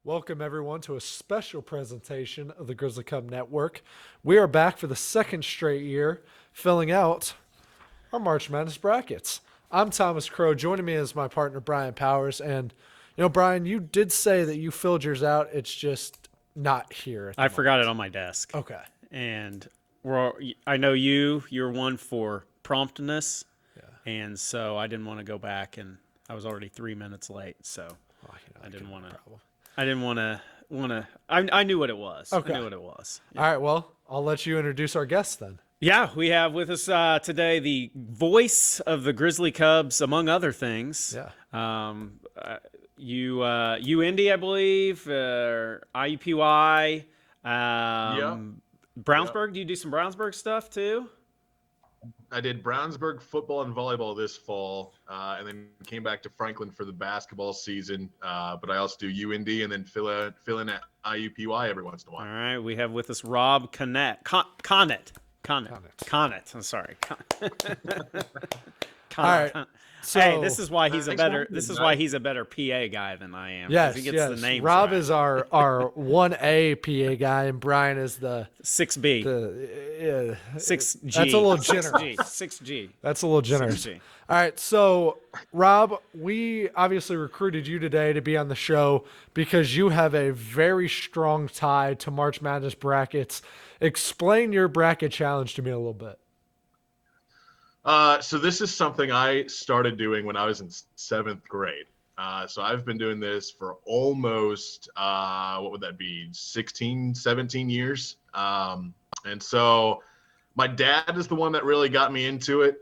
Welcome, everyone, to a special presentation of the Grizzly Cub Network. We are back for the second straight year, filling out our March Madness brackets. I'm Thomas Crow. Joining me is my partner, Brian Powers. And, Brian, you did say that you filled yours out. It's just not here at the I forgot it moment. on my desk. Okay. And I know you're one for promptness. Yeah. And so I didn't want to go back, and I was already 3 minutes late. So I didn't want to. I didn't want to. I knew what it was. Okay. I knew what it was. Yeah. All right. Well, I'll let you introduce our guests then. Yeah, we have with us today the voice of the Grizzly Cubs, among other things. Yeah. Indy, I believe, IUPUI, Yeah. Brownsburg. Do you do some Brownsburg stuff too? I did Brownsburg football and volleyball this fall, and then came back to Franklin for the basketball season. But I also do UND and then fill in at IUPUI every once in a while. All right, we have with us Rob Connett. Connett. I'm sorry. All right. So, hey, this is why he's a better. Thanks, This is why he's a better PA guy than I am. Yes, he gets yes. the names Rob right. is our 1A PA guy, and Brian is the 6B. 6G. That's a little generous. 6G. That's a little generous. 6G. All right, so Rob, we obviously recruited you today to be on the show because you have a very strong tie to March Madness brackets. Explain your bracket challenge to me a little bit. So this is something I started doing when I was in 7th grade. So I've been doing this for almost, what would that be, 16, 17 years. And so my dad is the one that really got me into it.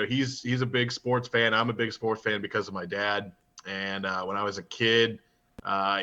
He's a big sports fan. I'm a big sports fan because of my dad. And when I was a kid,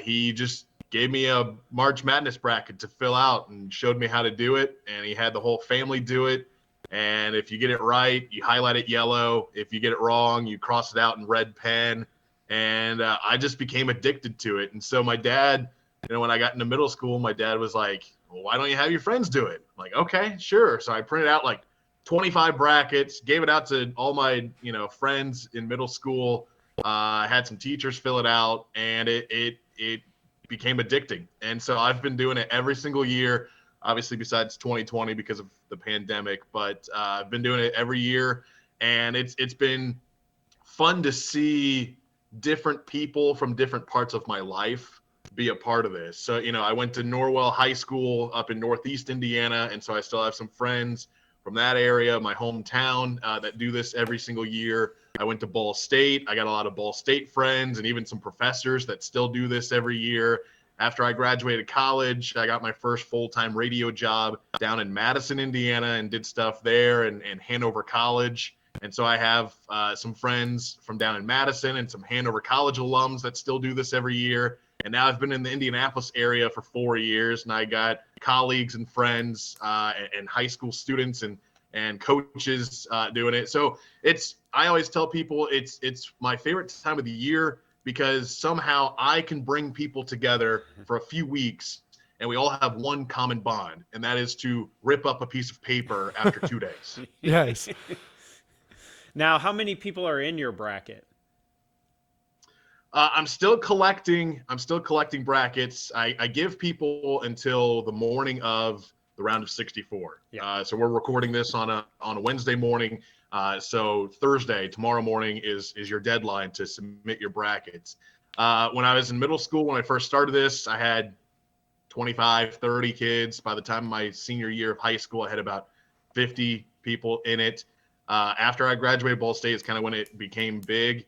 he just gave me a March Madness bracket to fill out and showed me how to do it. And he had the whole family do it. And if you get it right, you highlight it yellow. If you get it wrong, you cross it out in red pen. And I just became addicted to it. And so my dad, when I got into middle school, my dad was like, well, why don't you have your friends do it? I'm like, okay, sure. So I printed out like 25 brackets, gave it out to all my, friends in middle school. I had some teachers fill it out, and it became addicting. And so I've been doing it every single year. Obviously, besides 2020 because of the pandemic, but I've been doing it every year, and it's been fun to see different people from different parts of my life be a part of this. So, I went to Norwell High School up in Northeast Indiana, and so I still have some friends from that area, my hometown, that do this every single year. I went to Ball State. I got a lot of Ball State friends and even some professors that still do this every year. After I graduated college, I got my first full-time radio job down in Madison, Indiana, and did stuff there and Hanover College. And so I have some friends from down in Madison and some Hanover College alums that still do this every year. And now I've been in the Indianapolis area for 4 years, and I got colleagues and friends and high school students and coaches doing it. So I always tell people it's my favorite time of the year, because somehow I can bring people together for a few weeks, and we all have one common bond, and that is to rip up a piece of paper after 2 days. Yes. Now, how many people are in your bracket? I'm still collecting brackets. I give people until the morning of the round of 64. Yeah. So we're recording this on a Wednesday morning. So Thursday, tomorrow morning is your deadline to submit your brackets. When I was in middle school, when I first started this, I had 25, 30 kids. By the time of my senior year of high school, I had about 50 people in it. After I graduated Ball State is kind of when it became big.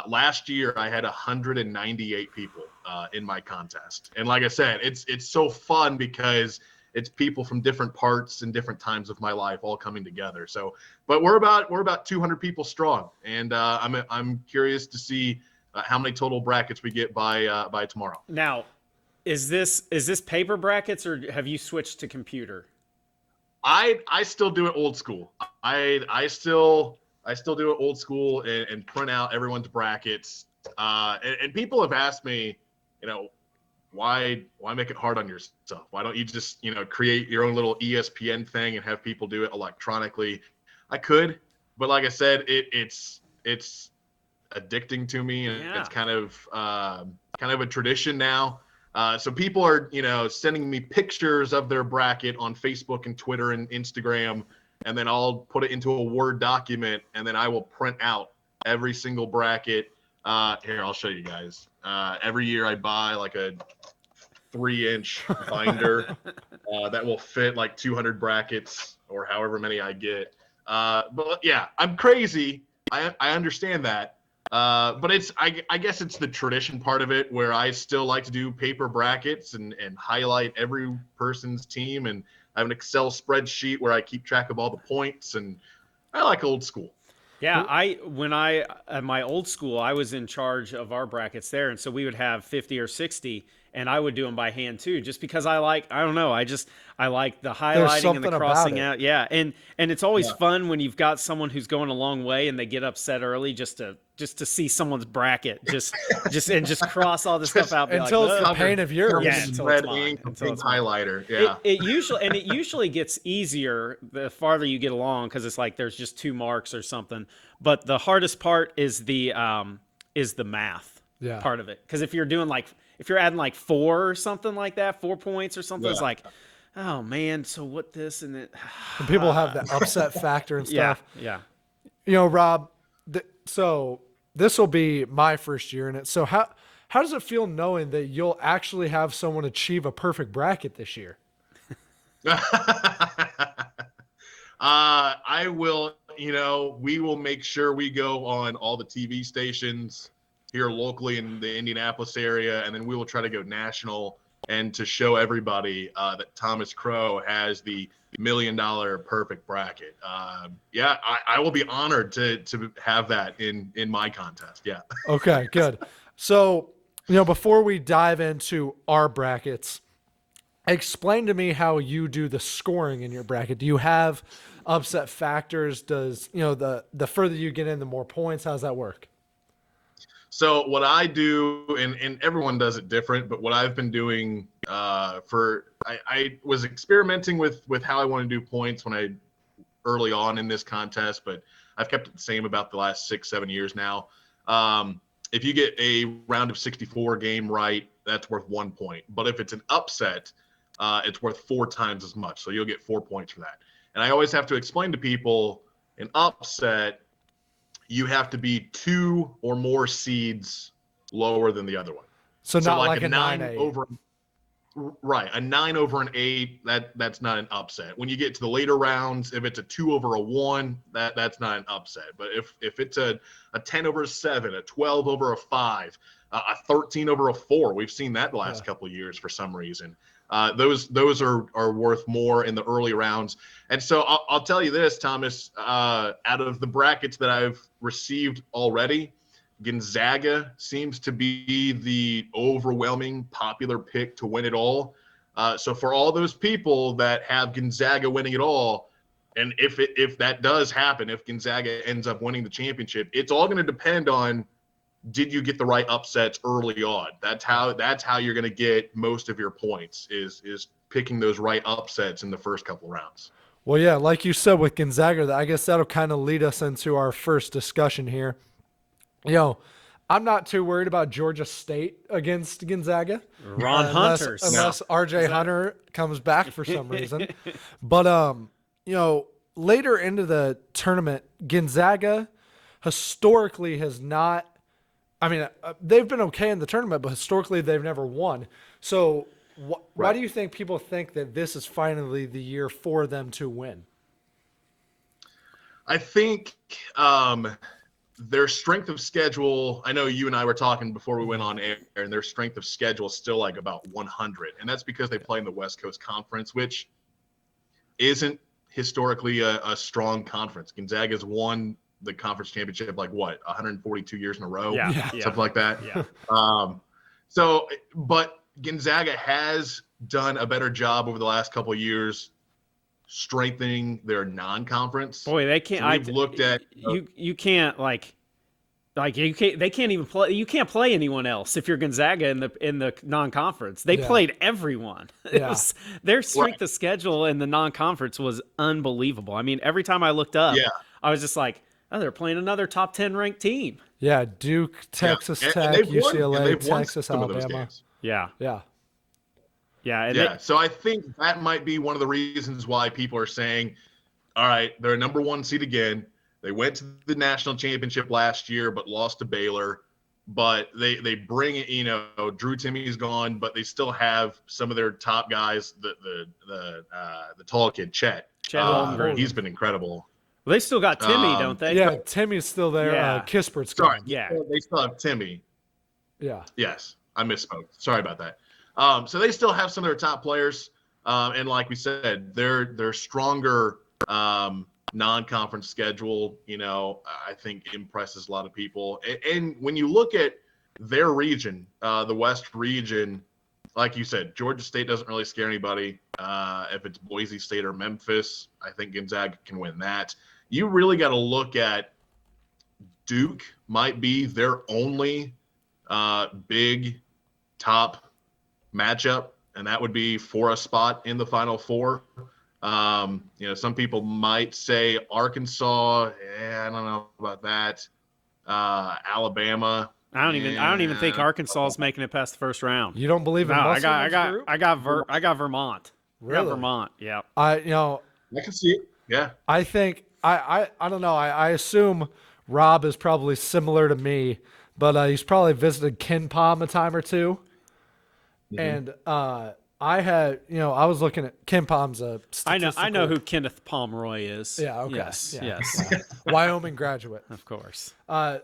Last year, I had 198 people in my contest. And like I said, it's so fun because it's people from different parts and different times of my life all coming together. So, but we're about 200 people strong, and I'm curious to see how many total brackets we get by tomorrow. Now, is this paper brackets, or have you switched to computer? I still do it old school. I still do it old school and print out everyone's brackets. And people have asked me, why make it hard on yourself? Why don't you just, create your own little ESPN thing and have people do it electronically? I could, but like I said, it's addicting to me, and Yeah. it's kind of a tradition now. So people are, sending me pictures of their bracket on Facebook and Twitter and Instagram, and then I'll put it into a Word document, and then I will print out every single bracket. Here, I'll show you guys. Every year I buy like a 3-inch binder that will fit like 200 brackets or however many I get. But yeah, I'm crazy. I understand that. But I guess it's the tradition part of it where I still like to do paper brackets and highlight every person's team. And I have an Excel spreadsheet where I keep track of all the points, and I like old school. Yeah, at my old school, I was in charge of our brackets there, and so we would have 50 or 60, and I would do them by hand too, just because I like the highlighting and the crossing out. Yeah, and it's always fun when you've got someone who's going a long way and they get upset early just to see someone's bracket, just cross all this stuff out. Until it's the pain of yours. Yeah, until it's mine. Until it's highlighter. Yeah. It usually gets easier the farther you get along, because it's like there's just 2 marks or something. But the hardest part is the math part of it. Because if you're adding like 4 or something like that, 4 points or something, it's like, oh man, so what this and it. And people have the upset factor and stuff. Yeah. Rob, so this will be my first year in it. So how does it feel knowing that you'll actually have someone achieve a perfect bracket this year? I will, we will make sure we go on all the TV stations here locally in the Indianapolis area, and then we will try to go national and to show everybody that Thomas Crow has the $1 million perfect bracket. I will be honored to have that in my contest. Yeah. Okay, good. So, before we dive into our brackets, explain to me how you do the scoring in your bracket. Do you have upset factors? Does, the further you get in, the more points? How does that work? So what I do, and everyone does it different, but what I've been doing I was experimenting with how I want to do points early on in this contest, but I've kept it the same about the last 6-7 years now. If you get a round of 64 game right, that's worth 1 point. But if it's an upset, it's worth 4 times as much. So you'll get 4 points for that. And I always have to explain to people, an upset, you have to be 2 or more seeds lower than the other one. So not like a 9-8. Over, right, a 9 over an 8, that's not an upset. When you get to the later rounds, if it's a 2 over a 1, that's not an upset. But if it's a 10 over a 7, a 12 over a 5, a 13 over a 4, we've seen that the last couple of years for some reason. Those are worth more in the early rounds. And so I'll tell you this, Thomas, out of the brackets that I've received already, Gonzaga seems to be the overwhelming popular pick to win it all. So for all those people that have Gonzaga winning it all, and if that does happen, if Gonzaga ends up winning the championship, it's all going to depend on, did you get the right upsets early on? That's how you're going to get most of your points, is picking those right upsets in the first couple rounds. Well, yeah, like you said with Gonzaga, I guess that'll kind of lead us into our first discussion here. I'm not too worried about Georgia State against Gonzaga. Ron Hunter. Unless RJ Hunter comes back for some reason. But, later into the tournament, Gonzaga historically has not, they've been okay in the tournament, but historically they've never won. So why do you think people think that this is finally the year for them to win? I think their strength of schedule, I know you and I were talking before we went on air, and their strength of schedule is still like about 100. And that's because they play in the West Coast Conference, which isn't historically a strong conference. Gonzaga's won the conference championship 142 years in a row, something like that. But Gonzaga has done a better job over the last couple of years strengthening their non-conference. Boy, they can't. So we've looked at you can't they can't even play. You can't play anyone else if you're Gonzaga in the non-conference. They played everyone. Their strength of schedule in the non-conference was unbelievable. I mean, every time I looked up, I was just like, oh, they're playing another top 10 ranked team. Yeah, Duke, Texas Tech, UCLA, Texas, Alabama. Yeah. Yeah. Yeah. And Yeah. So I think that might be one of the reasons why people are saying, all right, they're a number 1 seed again. They went to the national championship last year, but lost to Baylor. But they bring it, Drew Timmy's gone, but they still have some of their top guys, the tall kid, Chet. Chet Holmgren. He's been incredible. Well, they still got Timmy, don't they? Yeah, Timmy's still there. Yeah. Kispert's Sorry, gone. Yeah. They still have Timmy. Yeah. Yes, I misspoke. Sorry about that. So they still have some of their top players, and like we said, their stronger non-conference schedule, I think impresses a lot of people. And when you look at their region, the West region, like you said, Georgia State doesn't really scare anybody. If it's Boise State or Memphis, I think Gonzaga can win that. You really got to look at Duke might be their only big top matchup, and that would be for a spot in the Final Four. Some people might say Arkansas. I don't know about that. Alabama. I don't even think Arkansas is making it past the first round. You don't believe in I got group? Vermont. Really? I got Vermont. Yeah. I can see it. Yeah. I think I don't know. I assume Rob is probably similar to me, but he's probably visited Ken Palm a time or two. And I had, I was looking at Ken Palm's a statistical. I know who Kenneth Pomeroy is. Yeah. Okay. Yes. Yeah. Yes. Wyoming graduate. Of course.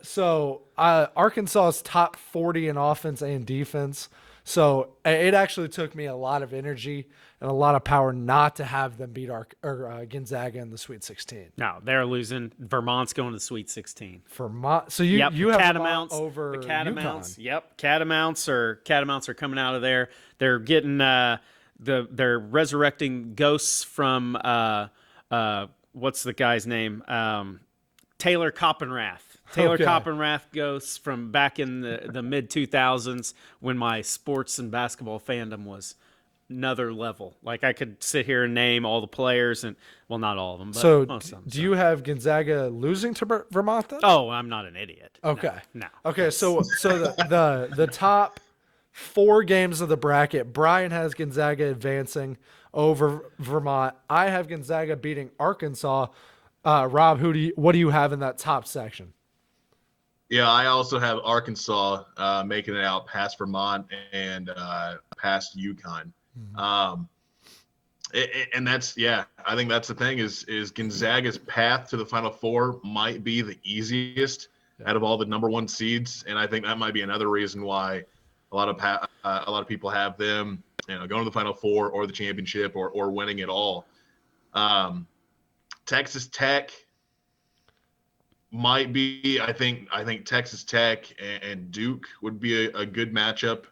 So Arkansas is top 40 in offense and defense. So it actually took me a lot of energy and a lot of power not to have them beat Gonzaga in the Sweet 16. No, they're losing. Vermont's going to the Sweet 16. Vermont. So you have Catamounts Vermont over the Catamounts. UConn. Yep, Catamounts are coming out of there. They're getting they're resurrecting ghosts from what's the guy's name? Taylor Coppenrath. Taylor Coppenrath ghosts from back in the mid 2000s when my sports and basketball fandom was another level. Like I could sit here and name all the players, and well, not all of them. But So most of them, do you have Gonzaga losing to Vermont then? Oh, I'm not an idiot. Okay. No. Okay. So the top 4 games of the bracket, Brian has Gonzaga advancing over Vermont. I have Gonzaga beating Arkansas. Rob, what do you have in that top section? Yeah, I also have Arkansas making it out past Vermont and past UConn. And that's, I think that's the thing is Gonzaga's path to the Final Four might be the easiest out of all the number 1 seeds, and I think that might be another reason why a lot of people have them, going to the Final Four or the championship or winning it all. Texas Tech might be. I think Texas Tech and Duke would be a good matchup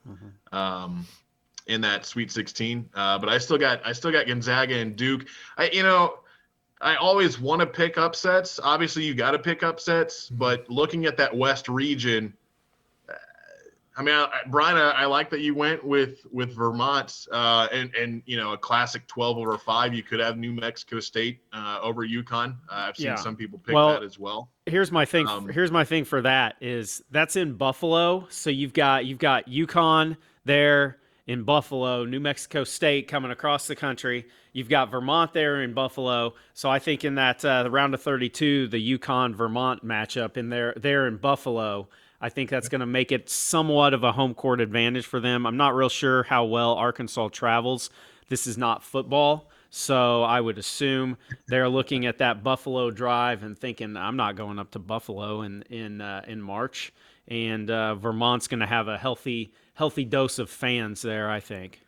in that Sweet 16. But I still got Gonzaga and Duke. I always want to pick upsets. Obviously, you got to pick upsets. But looking at that West region, Brian, I like that you went with Vermont and a classic 12/5. You could have New Mexico State over UConn. I've seen some people pick that as well. Here's my thing. Here's my thing for that is that's in Buffalo. So you've got UConn there in Buffalo, New Mexico State coming across the country. You've got Vermont there in Buffalo. So I think in that the round of 32, the UConn-Vermont matchup in there in Buffalo, I think that's going to make it somewhat of a home court advantage for them. I'm not real sure how well Arkansas travels. This is not football, so I would assume they're looking at that Buffalo drive and thinking, I'm not going up to Buffalo in March. And Vermont's going to have a healthy dose of fans there, I think.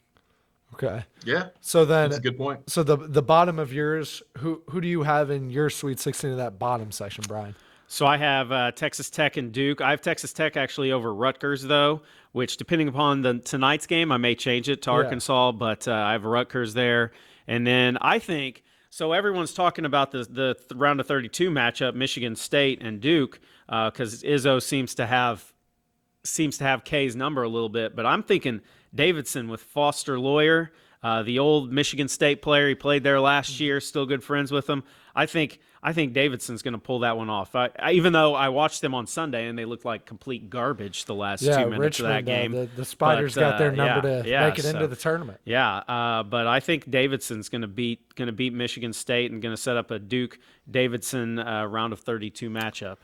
Okay. Yeah. So then that's a good point. So the bottom of yours, who do you have in your Sweet 16 of that bottom section, Brian? So I have Texas Tech and Duke. I have Texas Tech actually over Rutgers, though, which depending upon tonight's game, I may change it to Arkansas, but I have Rutgers there. And then I think – so everyone's talking about the round of 32 matchup, Michigan State and Duke, because Izzo seems to have K's number a little bit. But I'm thinking Davidson with Foster Lawyer The old Michigan State player, he played there last year, still good friends with him. I think Davidson's going to pull that one off. Even though I watched them on Sunday and they looked like complete garbage the last 2 minutes Richmond, of that game. The Spiders got their number to make it into the tournament. Yeah, but I think Davidson's going to beat Michigan State and going to set up a Duke Davidson round of 32 matchup.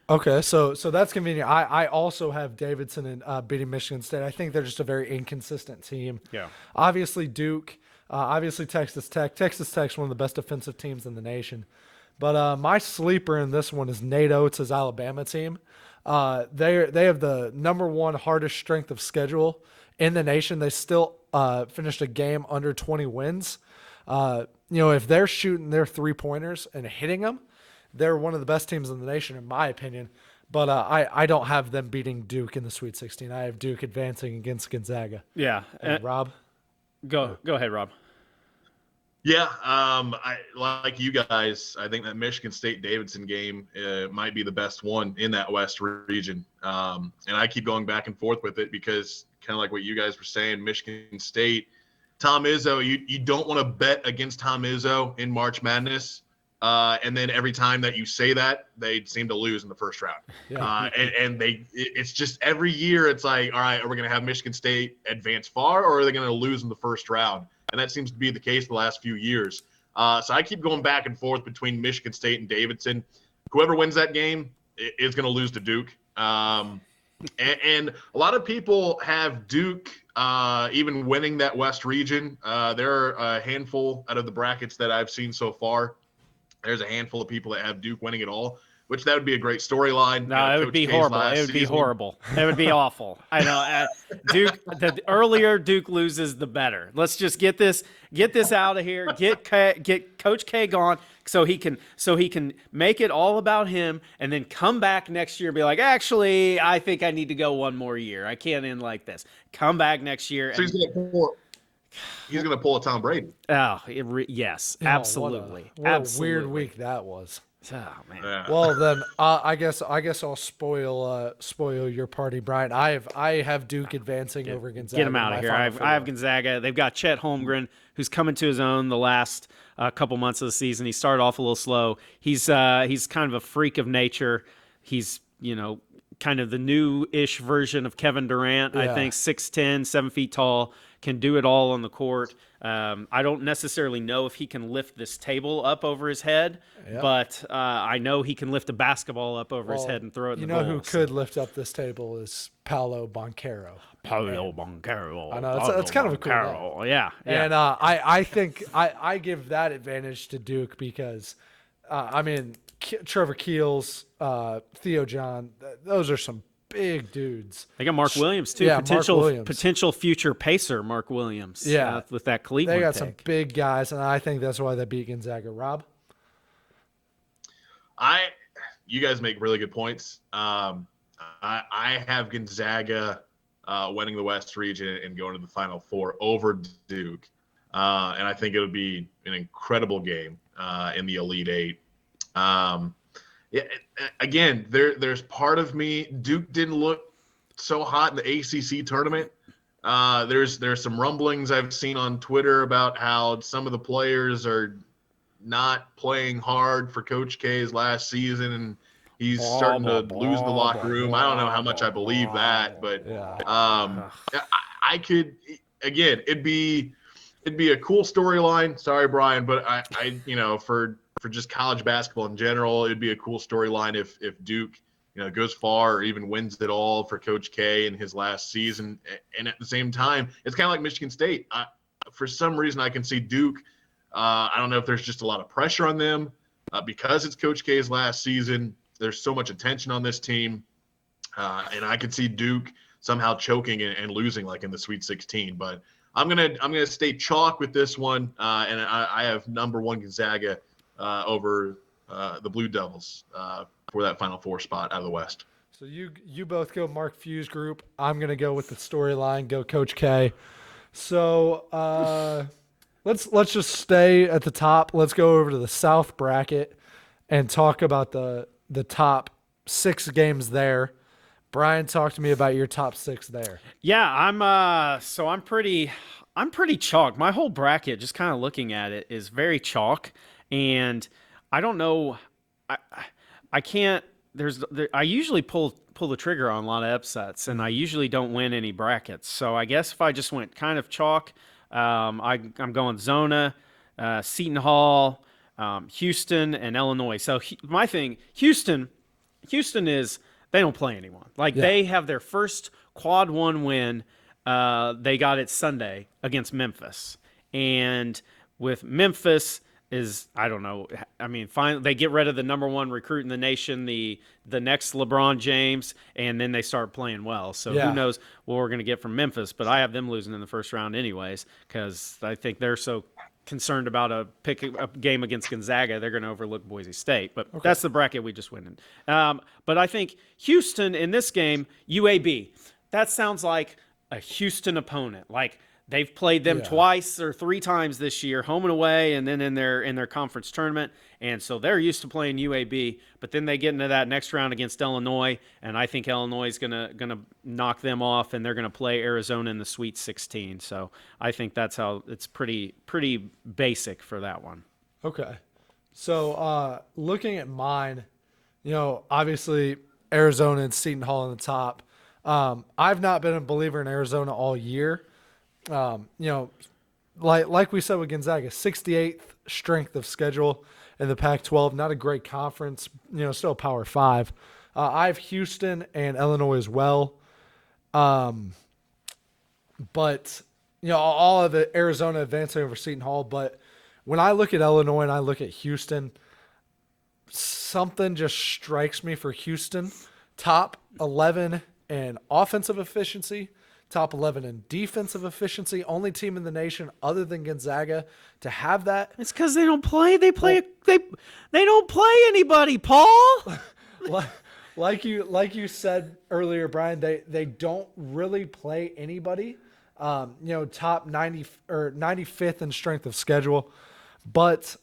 Okay, so that's convenient. I also have Davidson in beating Michigan State. I think they're just a very inconsistent team. Yeah. Obviously Duke, obviously Texas Tech. Texas Tech's one of the best defensive teams in the nation. But my sleeper in this one is Nate Oates' Alabama team. They have the number one hardest strength of schedule in the nation. They still finished a game under 20 wins. If they're shooting their three-pointers and hitting them, they're one of the best teams in the nation, in my opinion. But I don't have them beating Duke in the Sweet 16. I have Duke advancing against Gonzaga. Yeah. And Rob? Go ahead, Rob. Yeah, I like you guys. I think that Michigan State Davidson game might be the best one in that West region. And I keep going back and forth with it because kind of like what you guys were saying, Michigan State, Tom Izzo, you don't want to bet against Tom Izzo in March Madness. And then every time that you say that, they seem to lose in the first round. Yeah. It's just every year it's like, all right, are we going to have Michigan State advance far or are they going to lose in the first round? And that seems to be the case the last few years. So I keep going back and forth between Michigan State and Davidson. Whoever wins that game is going to lose to Duke. And a lot of people have Duke even winning that West region. There are a handful out of the brackets that I've seen so far. There's a handful of people that have Duke winning it all, which that would be a great storyline. No, it would be horrible. It would be horrible. It would be awful. I know. Duke. The earlier Duke loses, the better. Let's just get this out of here. Get Coach K gone, so he can make it all about him, and then come back next year and be like, actually, I think I need to go one more year. I can't end like this. Come back next year. So he's going to pull a Tom Brady. Oh, yes, absolutely. What a weird week that was. Oh man. Yeah. Well then, I guess I'll spoil your party, Brian. I have Duke advancing over Gonzaga. Get him out of here. I have Gonzaga. They've got Chet Holmgren, who's coming to his own the last couple months of the season. He started off a little slow. He's kind of a freak of nature. He's kind of the new-ish version of Kevin Durant. Yeah. I think 6'10", 7 feet tall, can do it all on the court. I don't necessarily know if he can lift this table up over his head, but I know he can lift a basketball up over his head and throw it in the goal. Who could lift up this table is Paolo Banchero. Paolo Banchero. I know, it's kind of a cool name. Yeah. And I think I give that advantage to Duke because, Trevor Keels, Theo John, those are some big dudes. They got Mark Williams too. Yeah, potential future Pacer Mark Williams. Yeah, with that Cleveland. They got pick. some big guys, and I think that's why they beat Gonzaga. Rob, you guys make really good points. I have Gonzaga winning the West region and going to the Final Four over Duke, and I think it would be an incredible game in the Elite Eight. Yeah, again, there's part of me. Duke didn't look so hot in the ACC tournament. There's some rumblings I've seen on Twitter about how some of the players are not playing hard for Coach K's last season, and he's starting to lose the locker room. I don't know how much I believe that, but I could. Again, it'd be a cool storyline. Sorry, Brian, but I for just college basketball in general, it'd be a cool storyline if Duke, goes far or even wins it all for Coach K in his last season. And at the same time, it's kind of like Michigan State. For some reason, I can see Duke. I don't know if there's just a lot of pressure on them because it's Coach K's last season. There's so much attention on this team, and I could see Duke somehow choking and losing like in the Sweet 16. But I'm gonna stay chalk with this one, and I have number one Gonzaga over the Blue Devils for that Final Four spot out of the West. So you both go Mark Few's group. I'm going to go with the storyline, go Coach K. So let's just stay at the top. Let's go over to the South bracket and talk about the top 6 games there. Brian, talk to me about your top 6 there. Yeah, I'm pretty chalk. My whole bracket, just kind of looking at it, is very chalk, and I don't know. I I can't. I usually pull the trigger on a lot of upsets, and I usually don't win any brackets. So I guess if I just went kind of chalk, I'm going Zona, Seton Hall, Houston, and Illinois. So my thing, Houston is they don't play anyone. Like they have their first quad one win. They got it Sunday against Memphis, and with Memphis is I don't know. I mean, finally they get rid of the number one recruit in the nation, the next LeBron James, and then they start playing well. So who knows what we're going to get from Memphis? But I have them losing in the first round anyways because I think they're so concerned about a game against Gonzaga, they're going to overlook Boise State. But that's the bracket we just went in. But I think Houston in this game, UAB, that sounds like a Houston opponent. Like they've played them twice or 3 times this year, home and away, and then in their conference tournament. And so they're used to playing UAB. But then they get into that next round against Illinois, and I think Illinois is gonna knock them off, and they're gonna play Arizona in the Sweet 16. So I think that's how it's pretty basic for that one. Okay, so looking at mine, obviously Arizona and Seton Hall in the top. I've not been a believer in Arizona all year. Like we said with Gonzaga, 68th strength of schedule in the Pac-12. Not a great conference, still Power 5. I have Houston and Illinois as well. But, all of it, Arizona advancing over Seton Hall. But when I look at Illinois and I look at Houston, something just strikes me for Houston. Top 11 in offensive efficiency, top 11 in defensive efficiency, only team in the nation other than Gonzaga to have that. It's because they don't play. They don't play anybody, Paul. like you said earlier, Brian, they don't really play anybody. Top 90 or 95th in strength of schedule, but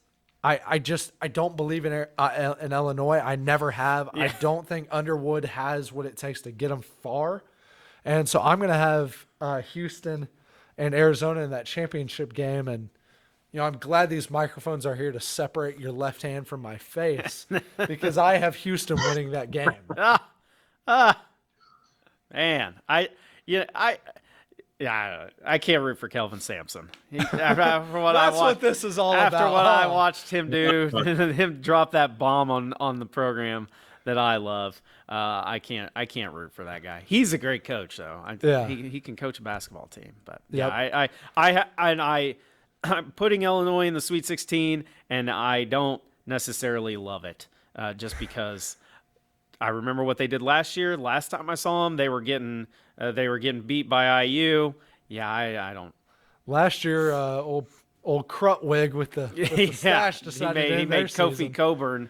I don't believe in Illinois. I never have. Yeah. I don't think Underwood has what it takes to get them far. And so I'm going to have Houston and Arizona in that championship game. And, I'm glad these microphones are here to separate your left hand from my face because I have Houston winning that game. Man, I can't root for Kelvin Sampson. That's what this is all about. After what I watched him do, him drop that bomb on the program that I love, I can't root for that guy. He's a great coach, though. He can coach a basketball team. But I'm putting Illinois in the Sweet 16, and I don't necessarily love it, just because I remember what they did last year. Last time I saw them, they were getting beat by IU. Yeah, I don't. Last year, old Crutwig with the stash decided he made Kofi season. Coburn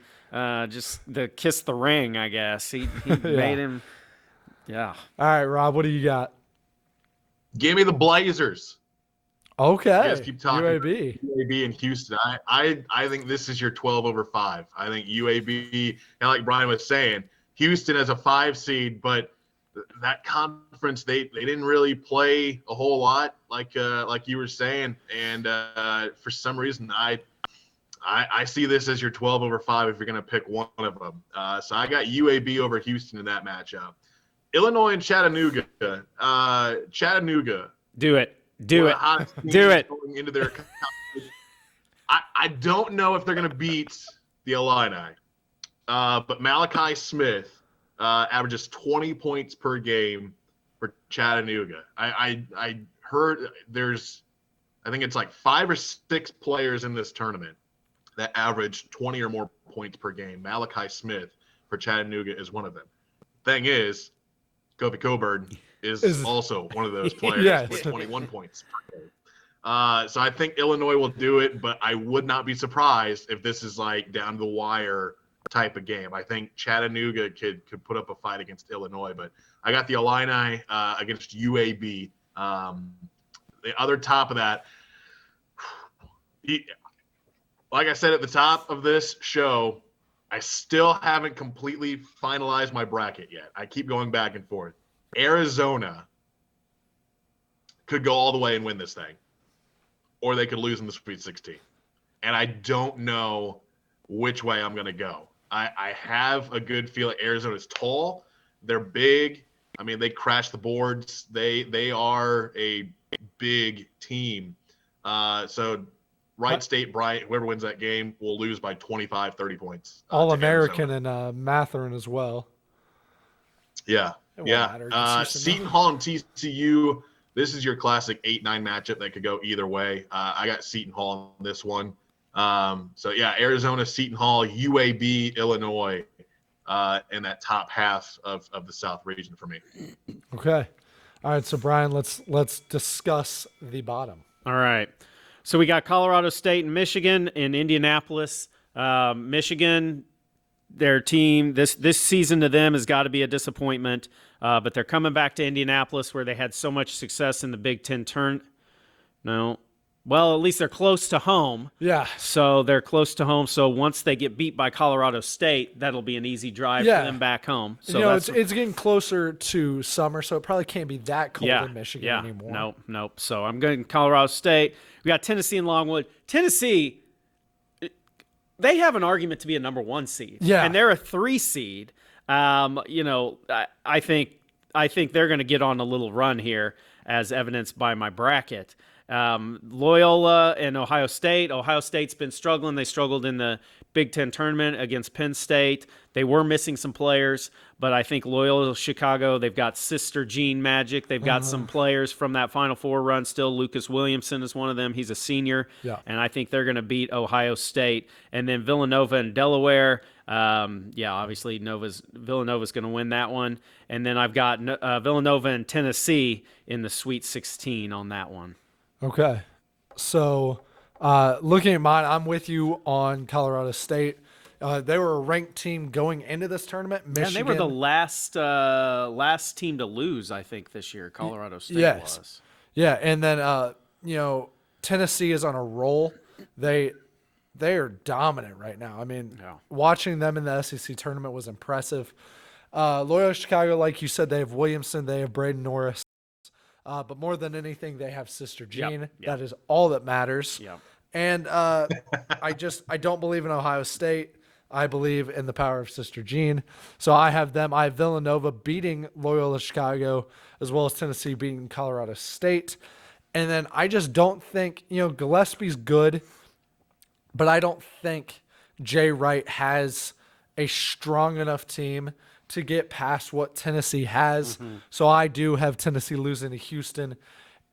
just the kiss the ring. I guess he made him. Yeah. All right, Rob, what do you got? Give me the Blazers. Okay. You guys keep talking UAB and Houston. I think this is your 12/5. I think UAB, and like Brian was saying, Houston as a 5 seed, but that conference they didn't really play a whole lot, like you were saying, and for some reason I see this as your 12/5 if you're going to pick one of them. So I got UAB over Houston in that matchup. Illinois and Chattanooga. Chattanooga. Do it. Do it. Going into their I don't know if they're going to beat the Illini, but Malachi Smith averages 20 points per game for Chattanooga. I heard I think it's like 5 or 6 players in this tournament that average 20 or more points per game. Malachi Smith for Chattanooga is one of them. Thing is, Kofi Coburn is also one of those players with 21 points per game. So I think Illinois will do it, but I would not be surprised if this is like down to the wire type of game. I think Chattanooga could put up a fight against Illinois, but I got the Illini against UAB. The other top of that, like I said at the top of this show, I still haven't completely finalized my bracket yet. I keep going back and forth. Arizona could go all the way and win this thing, or they could lose in the Sweet 16. And I don't know which way I'm going to go. I have a good feeling. Arizona's tall. They're big. I mean, they crash the boards. They are a big team. So Wright State, Bryant, whoever wins that game will lose by 25, 30 points. All-American and Matherin as well. Yeah. Yeah. Seton Hall and TCU, this is your classic 8-9 matchup that could go either way. I got Seton Hall on this one. So, yeah, Arizona, Seton Hall, UAB, Illinois in that top half of the South region for me. Okay. All right, so, Brian, let's discuss the bottom. All right. So we got Colorado State and Michigan in Indianapolis. Michigan, their team, this season to them has got to be a disappointment, but they're coming back to Indianapolis where they had so much success in the Big Ten Well, at least they're close to home. Yeah. So they're close to home. So once they get beat by Colorado State, that'll be an easy drive for them back home. So it's getting closer to summer, so it probably can't be that cold in Michigan anymore. Nope. So I'm going Colorado State. We got Tennessee and Longwood. Tennessee, they have an argument to be a number 1 seed. Yeah. And they're a 3 seed. I think they're going to get on a little run here, as evidenced by my bracket. Loyola and Ohio State. Ohio State's been struggling. They struggled in the Big Ten tournament against Penn State. They were missing some players, but I think Loyola Chicago, they've got Sister Jean Magic. They've got some players from that Final Four run still. Lucas Williamson is one of them. He's a senior, and I think they're going to beat Ohio State. And then Villanova and Delaware. Obviously Villanova's going to win that one. And then I've got Villanova and Tennessee in the Sweet 16 on that one. Okay. So looking at mine, I'm with you on Colorado State. They were a ranked team going into this tournament. Michigan, and they were the last team to lose, I think, this year. Colorado State was. Yeah, and then Tennessee is on a roll. They are dominant right now. I mean, watching them in the SEC tournament was impressive. Loyola Chicago, like you said, they have Williamson, they have Braden Norris. But more than anything, they have Sister Jean. Yep. That is all that matters. Yep. And I don't believe in Ohio State. I believe in the power of Sister Jean. So I have them. I have Villanova beating Loyola Chicago, as well as Tennessee beating Colorado State. And then I just don't think, Gillespie's good, but I don't think Jay Wright has a strong enough team to get past what Tennessee has. So I do have Tennessee losing to Houston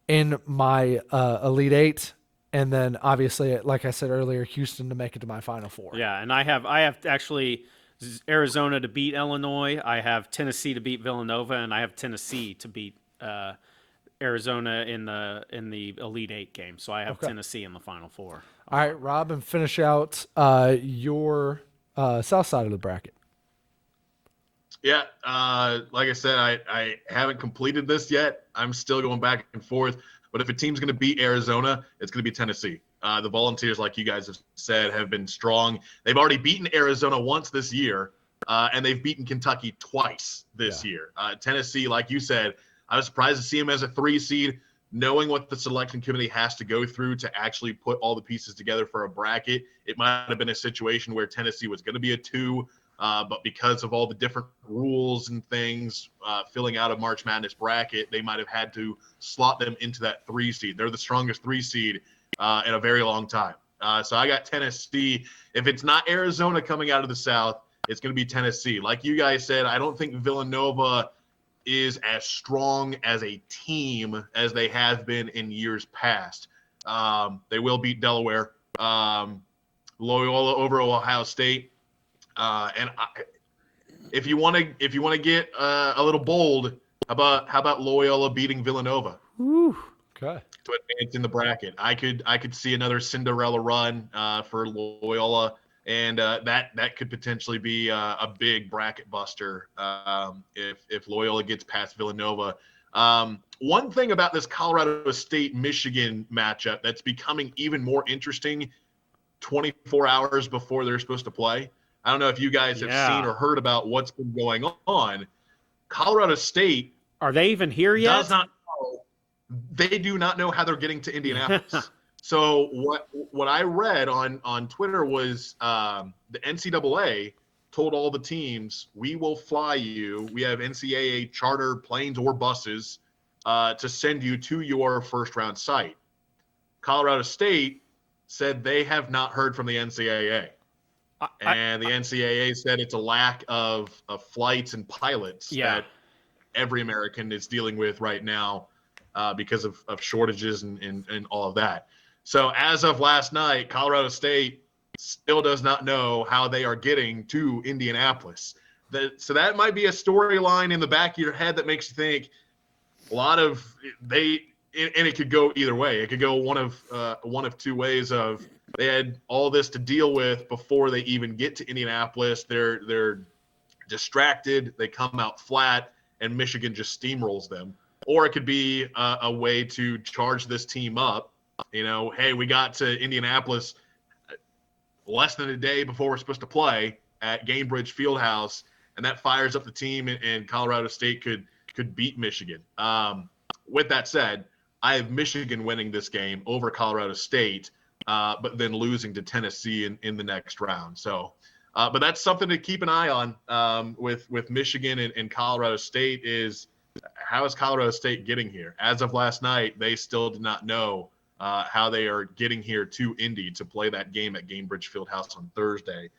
in my Elite Eight. And then obviously, like I said earlier, Houston to make it to my Final Four. Yeah, and I have actually Arizona to beat Illinois. I have Tennessee to beat Villanova, and I have Tennessee to beat Arizona in the Elite Eight game. So I have Tennessee in the Final Four. All right, Rob, and finish out your south side of the bracket. Yeah, like I said, I haven't completed this yet. I'm still going back and forth. But if a team's going to beat Arizona, it's going to be Tennessee. The Volunteers, like you guys have said, have been strong. They've already beaten Arizona once this year, and they've beaten Kentucky twice this year. Tennessee, like you said, I was surprised to see them as a 3 seed, knowing what the selection committee has to go through to actually put all the pieces together for a bracket. It might have been a situation where Tennessee was going to be a 2, but because of all the different rules and things filling out a March Madness bracket, they might have had to slot them into that 3 seed. They're the strongest 3 seed in a very long time. So I got Tennessee. If it's not Arizona coming out of the South, it's going to be Tennessee. Like you guys said, I don't think Villanova is as strong as a team as they have been in years past. They will beat Delaware. Loyola over Ohio State. If you want to get a little bold, how about Loyola beating Villanova? Ooh, okay. To advance in the bracket, I could see another Cinderella run for Loyola, and that could potentially be a big bracket buster if Loyola gets past Villanova. One thing about this Colorado State-Michigan matchup that's becoming even more interesting 24 hours before they're supposed to play. I don't know if you guys have seen or heard about what's been going on. Colorado State Are they even here yet? does not know. They do not know how they're getting to Indianapolis. So what I read on Twitter was the NCAA told all the teams, we will fly you. We have NCAA charter planes or buses to send you to your first round site. Colorado State said they have not heard from the NCAA. And the NCAA said it's a lack of flights and pilots that every American is dealing with right now because of shortages and all of that. So as of last night, Colorado State still does not know how they are getting to Indianapolis. So that might be a storyline in the back of your head that makes you think a lot of and it could go either way. It could go one of two ways of they had all this to deal with before they even get to Indianapolis. They're distracted. They come out flat, and Michigan just steamrolls them. Or it could be a way to charge this team up. Hey, we got to Indianapolis less than a day before we're supposed to play at Gainbridge Fieldhouse, and that fires up the team, and Colorado State could beat Michigan. With that said, I have Michigan winning this game over Colorado State, but then losing to Tennessee in the next round. So, but that's something to keep an eye on with Michigan and Colorado State is how is Colorado State getting here? As of last night, they still did not know how they are getting here to Indy to play that game at Gainbridge Fieldhouse on Thursday.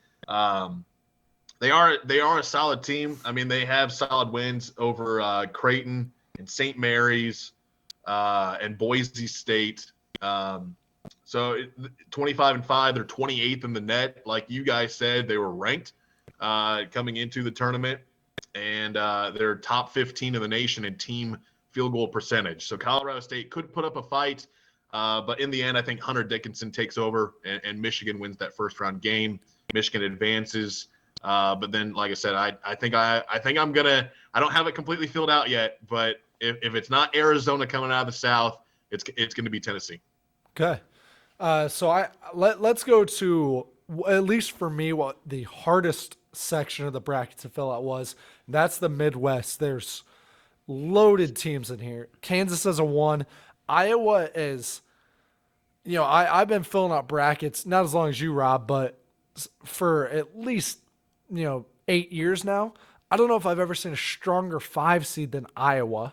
They are a solid team. I mean, they have solid wins over Creighton and St. Mary's and Boise State. So 25-5, they're 28th in the net. Like you guys said, they were ranked coming into the tournament, and they're top 15 in the nation in team field goal percentage. So Colorado State could put up a fight, but in the end, I think Hunter Dickinson takes over, and Michigan wins that first round game. Michigan advances, but then, like I said, I think I'm gonna. I don't have it completely filled out yet, but if it's not Arizona coming out of the South, it's going to be Tennessee. Okay. So let's go to, at least for me, what the hardest section of the bracket to fill out was. That's the Midwest. There's loaded teams in here. Kansas is a 1. Iowa is, I've been filling out brackets, not as long as you, Rob, but for at least, 8 years now. I don't know if I've ever seen a stronger 5 seed than Iowa.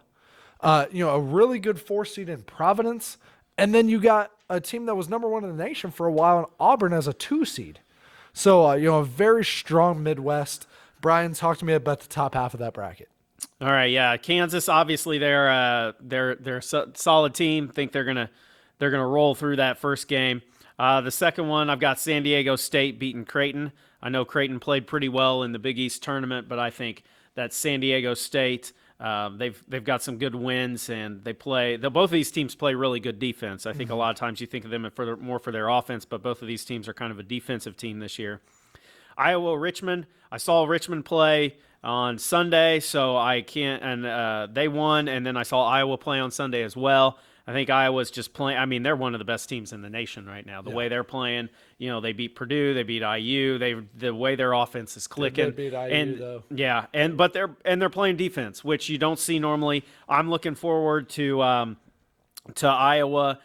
A really good 4 seed in Providence. And then you got a team that was number 1 in the nation for a while in Auburn as a 2 seed. So, a very strong Midwest. Brian, talk to me about the top half of that bracket. All right, yeah, Kansas. Obviously, they're a solid team. Think they're gonna roll through that first game. The second one, I've got San Diego State beating Creighton. I know Creighton played pretty well in the Big East tournament, but I think that San Diego State. They've got some good wins, and both of these teams play really good defense. I think a lot of times you think of them more for their offense, but both of these teams are kind of a defensive team this year. Iowa, Richmond. I saw Richmond play on Sunday, so I can't. And they won, and then I saw Iowa play on Sunday as well. I think Iowa's just playing. I mean, they're one of the best teams in the nation right now. The way they're playing, they beat Purdue, they beat IU. The way their offense is clicking. They beat IU, though. Yeah, but they're playing defense, which you don't see normally. I'm looking forward to Iowa.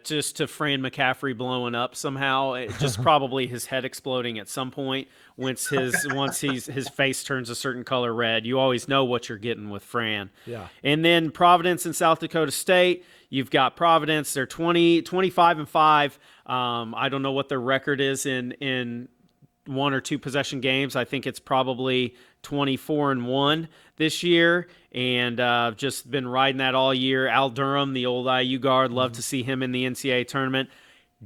Just to Fran McCaffrey blowing up somehow, just probably his head exploding at some point once his face turns a certain color red. You always know what you're getting with Fran. Yeah. And then Providence and South Dakota State. You've got Providence. They're 25-5. I don't know what their record is in 1 or 2 possession games. I think it's probably 24-1 this year, and just been riding that all year. Al Durham, the old IU guard, love to see him in the NCAA tournament.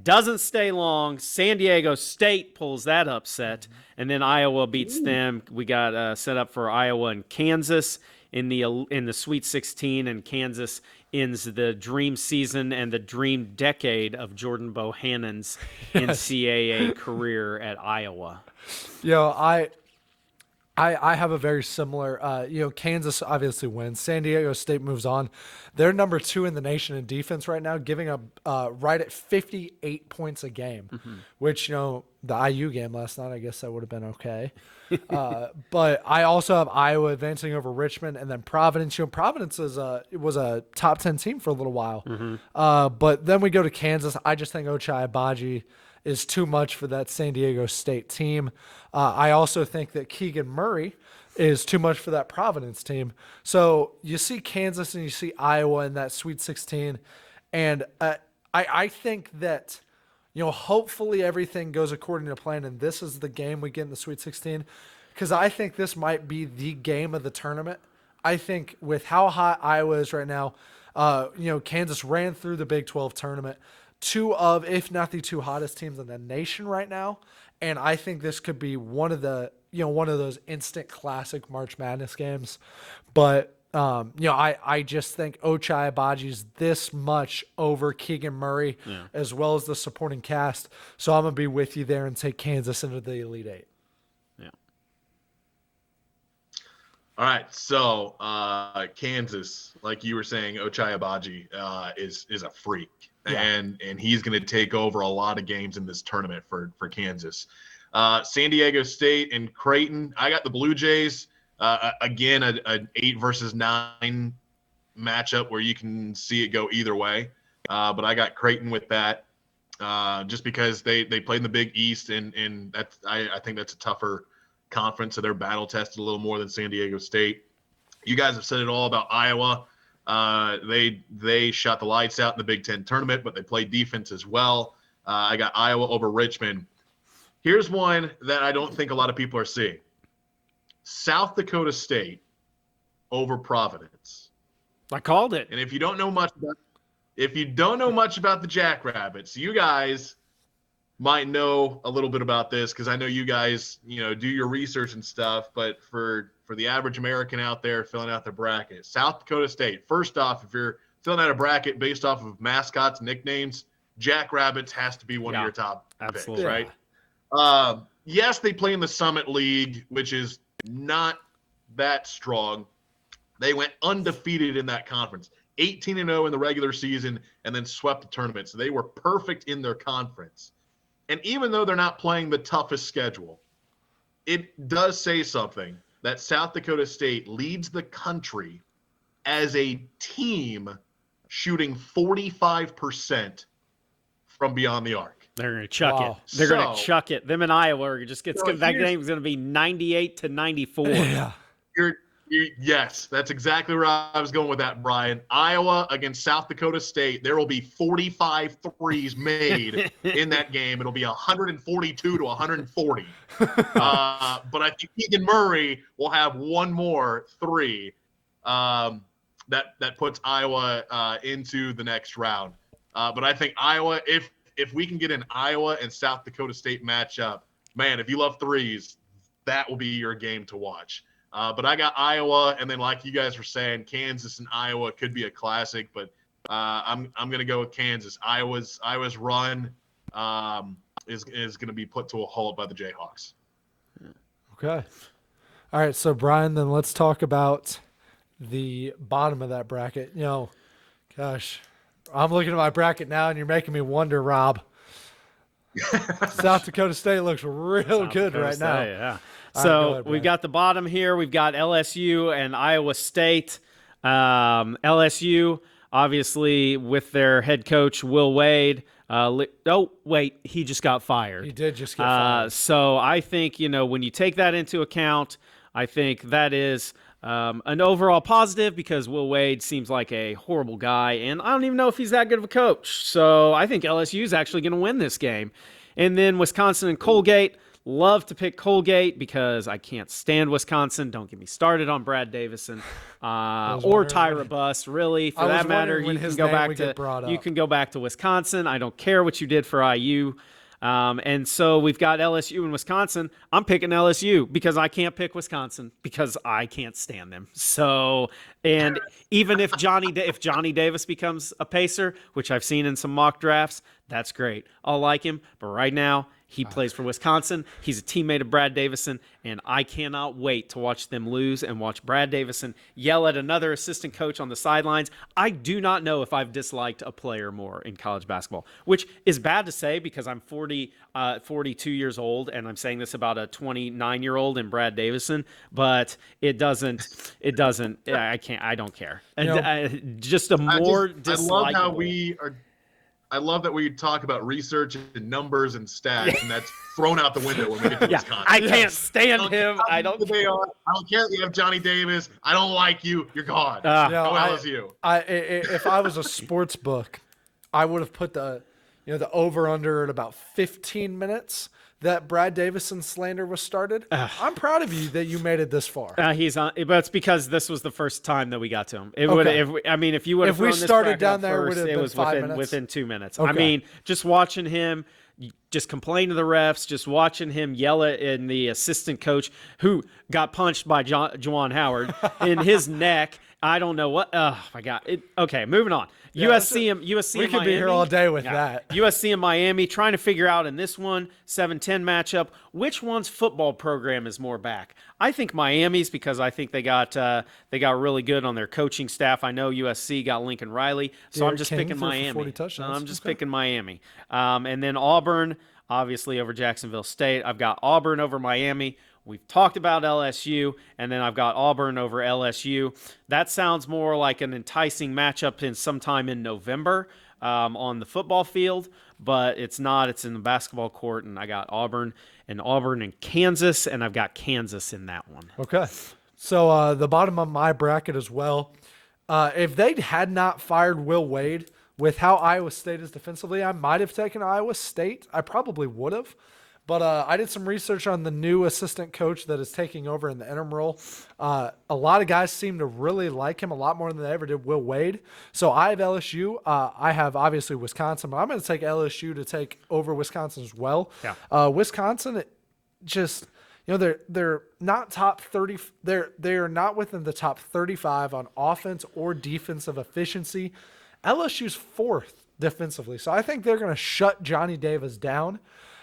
Doesn't stay long. San Diego State pulls that upset, and then Iowa beats them. We got set up for Iowa and Kansas in the Sweet 16, and Kansas ends the dream season and the dream decade of Jordan Bohannon's NCAA career at Iowa. I have a very similar, Kansas obviously wins. San Diego State moves on. They're number 2 in the nation in defense right now, giving up right at 58 points a game, which, the IU game last night, I guess that would have been okay. But I also have Iowa advancing over Richmond, and then Providence. Providence was a top 10 team for a little while. But then we go to Kansas. I just think Ochai Agbaji is too much for that San Diego State team. I also think that Keegan Murray is too much for that Providence team. So you see Kansas and you see Iowa in that Sweet 16. And I think that, hopefully everything goes according to plan, and this is the game we get in the Sweet 16, because I think this might be the game of the tournament. I think with how hot Iowa is right now, Kansas ran through the Big 12 tournament. 2 of, if not the 2 hottest teams in the nation right now. And I think this could be one of those instant classic March Madness games. But, I just think Ochai Agbaji's this much over Keegan Murray as well as the supporting cast. So I'm going to be with you there and take Kansas into the Elite 8. Yeah. All right. So Kansas, like you were saying, Ochai Agbaji is a freak. Yeah. And he's going to take over a lot of games in this tournament for Kansas. San Diego State and Creighton. I got the Blue Jays. Again, an 8 versus 9 matchup where you can see it go either way. But I got Creighton with that just because they played in the Big East, and that's I think that's a tougher conference, so they're battle tested a little more than San Diego State. You guys have said it all about Iowa. They shot the lights out in the Big Ten tournament, but they played defense as well. I got Iowa over Richmond. Here's one that I don't think a lot of people are seeing. South Dakota State over Providence. I called it. And if you don't know much about the Jackrabbits, you guys might know a little bit about this, because I know you guys, do your research and stuff, but for the average American out there filling out their bracket, South Dakota State, first off, if you're filling out a bracket based off of mascots, nicknames, Jackrabbits has to be one of your top picks, right? Yes, they play in the Summit League, which is not that strong. They went undefeated in that conference, 18-0 in the regular season, and then swept the tournament. So they were perfect in their conference. And even though they're not playing the toughest schedule, it does say something that South Dakota State leads the country as a team shooting 45% from beyond the arc. They're going to chuck it. They're going to chuck it. Them and Iowa are just that game is going to be 98-94. Yeah. Yes, that's exactly where I was going with that, Brian. Iowa against South Dakota State. There will be 45 threes made in that game. It'll be 142 to 140. But I think Keegan Murray will have one more 3 that puts Iowa into the next round. But I think Iowa, if we can get an Iowa and South Dakota State matchup, man, if you love threes, that will be your game to watch. But I got Iowa, and then like you guys were saying, Kansas and Iowa could be a classic. But I'm going to go with Kansas. Iowa's run is going to be put to a halt by the Jayhawks. Okay. All right. So Brian, then let's talk about the bottom of that bracket. Gosh, I'm looking at my bracket now, and you're making me wonder, Rob. South Dakota State looks real good right now. Yeah. So we've got the bottom here. We've got LSU and Iowa State. LSU, obviously, with their head coach, Will Wade. He just got fired. He did just get fired. So I think, when you take that into account, I think that is an overall positive, because Will Wade seems like a horrible guy, and I don't even know if he's that good of a coach. So I think LSU is actually going to win this game. And then Wisconsin and Colgate. Love to pick Colgate because I can't stand Wisconsin. Don't get me started on Brad Davison or Tyra Buss. Really, for that matter, you can go back to Wisconsin. I don't care what you did for IU. And so we've got LSU and Wisconsin. I'm picking LSU because I can't pick Wisconsin because I can't stand them. So, and even if Johnny Davis becomes a Pacer, which I've seen in some mock drafts, that's great. I'll like him, but right now He plays for Wisconsin. He's a teammate of Brad Davison, and I cannot wait to watch them lose and watch Brad Davison yell at another assistant coach on the sidelines. I do not know if I've disliked a player more in college basketball, which is bad to say because I'm 42 years old, and I'm saying this about a 29-year-old in Brad Davison, but I don't care. Just a more dislikable. I love that we talk about research and numbers and stats, and that's thrown out the window when we get to Wisconsin. I can't stand him. I don't care. I don't care. You have Johnny Davis. I don't like you. You're gone. Go LSU. If I was a sports book, I would have put the over under at about 15 minutes that Brad Davison slander was started. I'm proud of you that you made it this far. He's on, but it's because this was the first time that we got to him. It would, if you would have, if we started down there, first, it was 5 minutes. within 2 minutes. Okay. I mean, just watching him, just complain to the refs, just watching him yell at the assistant coach who got punched by Juwan Howard in his neck. I don't know what. Oh my God. Okay, moving on. Yeah, USC and we Miami. could be here all day with that. USC and Miami trying to figure out in this one 7-10 matchup which one's football program is more back. I think Miami's because I think they got really good on their coaching staff. I know USC got Lincoln Riley, so I'm just picking Miami. I'm just picking Miami. And then Auburn, obviously over Jacksonville State. I've got Auburn over Miami. We've talked about LSU, and then I've got Auburn over LSU. That sounds more like an enticing matchup in sometime in November on the football field, but it's not. It's in the basketball court, and I got Auburn and Kansas, and I've got Kansas in that one. Okay. So the bottom of my bracket as well, if they had not fired Will Wade, with how Iowa State is defensively, I might have taken Iowa State. I probably would have. But I did some research on the new assistant coach that is taking over in the interim role. A lot of guys seem to really like him a lot more than they ever did Will Wade. So I have LSU. I have obviously Wisconsin, but I'm going to take LSU to take over Wisconsin as well. Yeah. Wisconsin, just they're not top 30. They're not within the top 35 on offense or defensive efficiency. LSU's fourth defensively, so I think they're going to shut Johnny Davis down.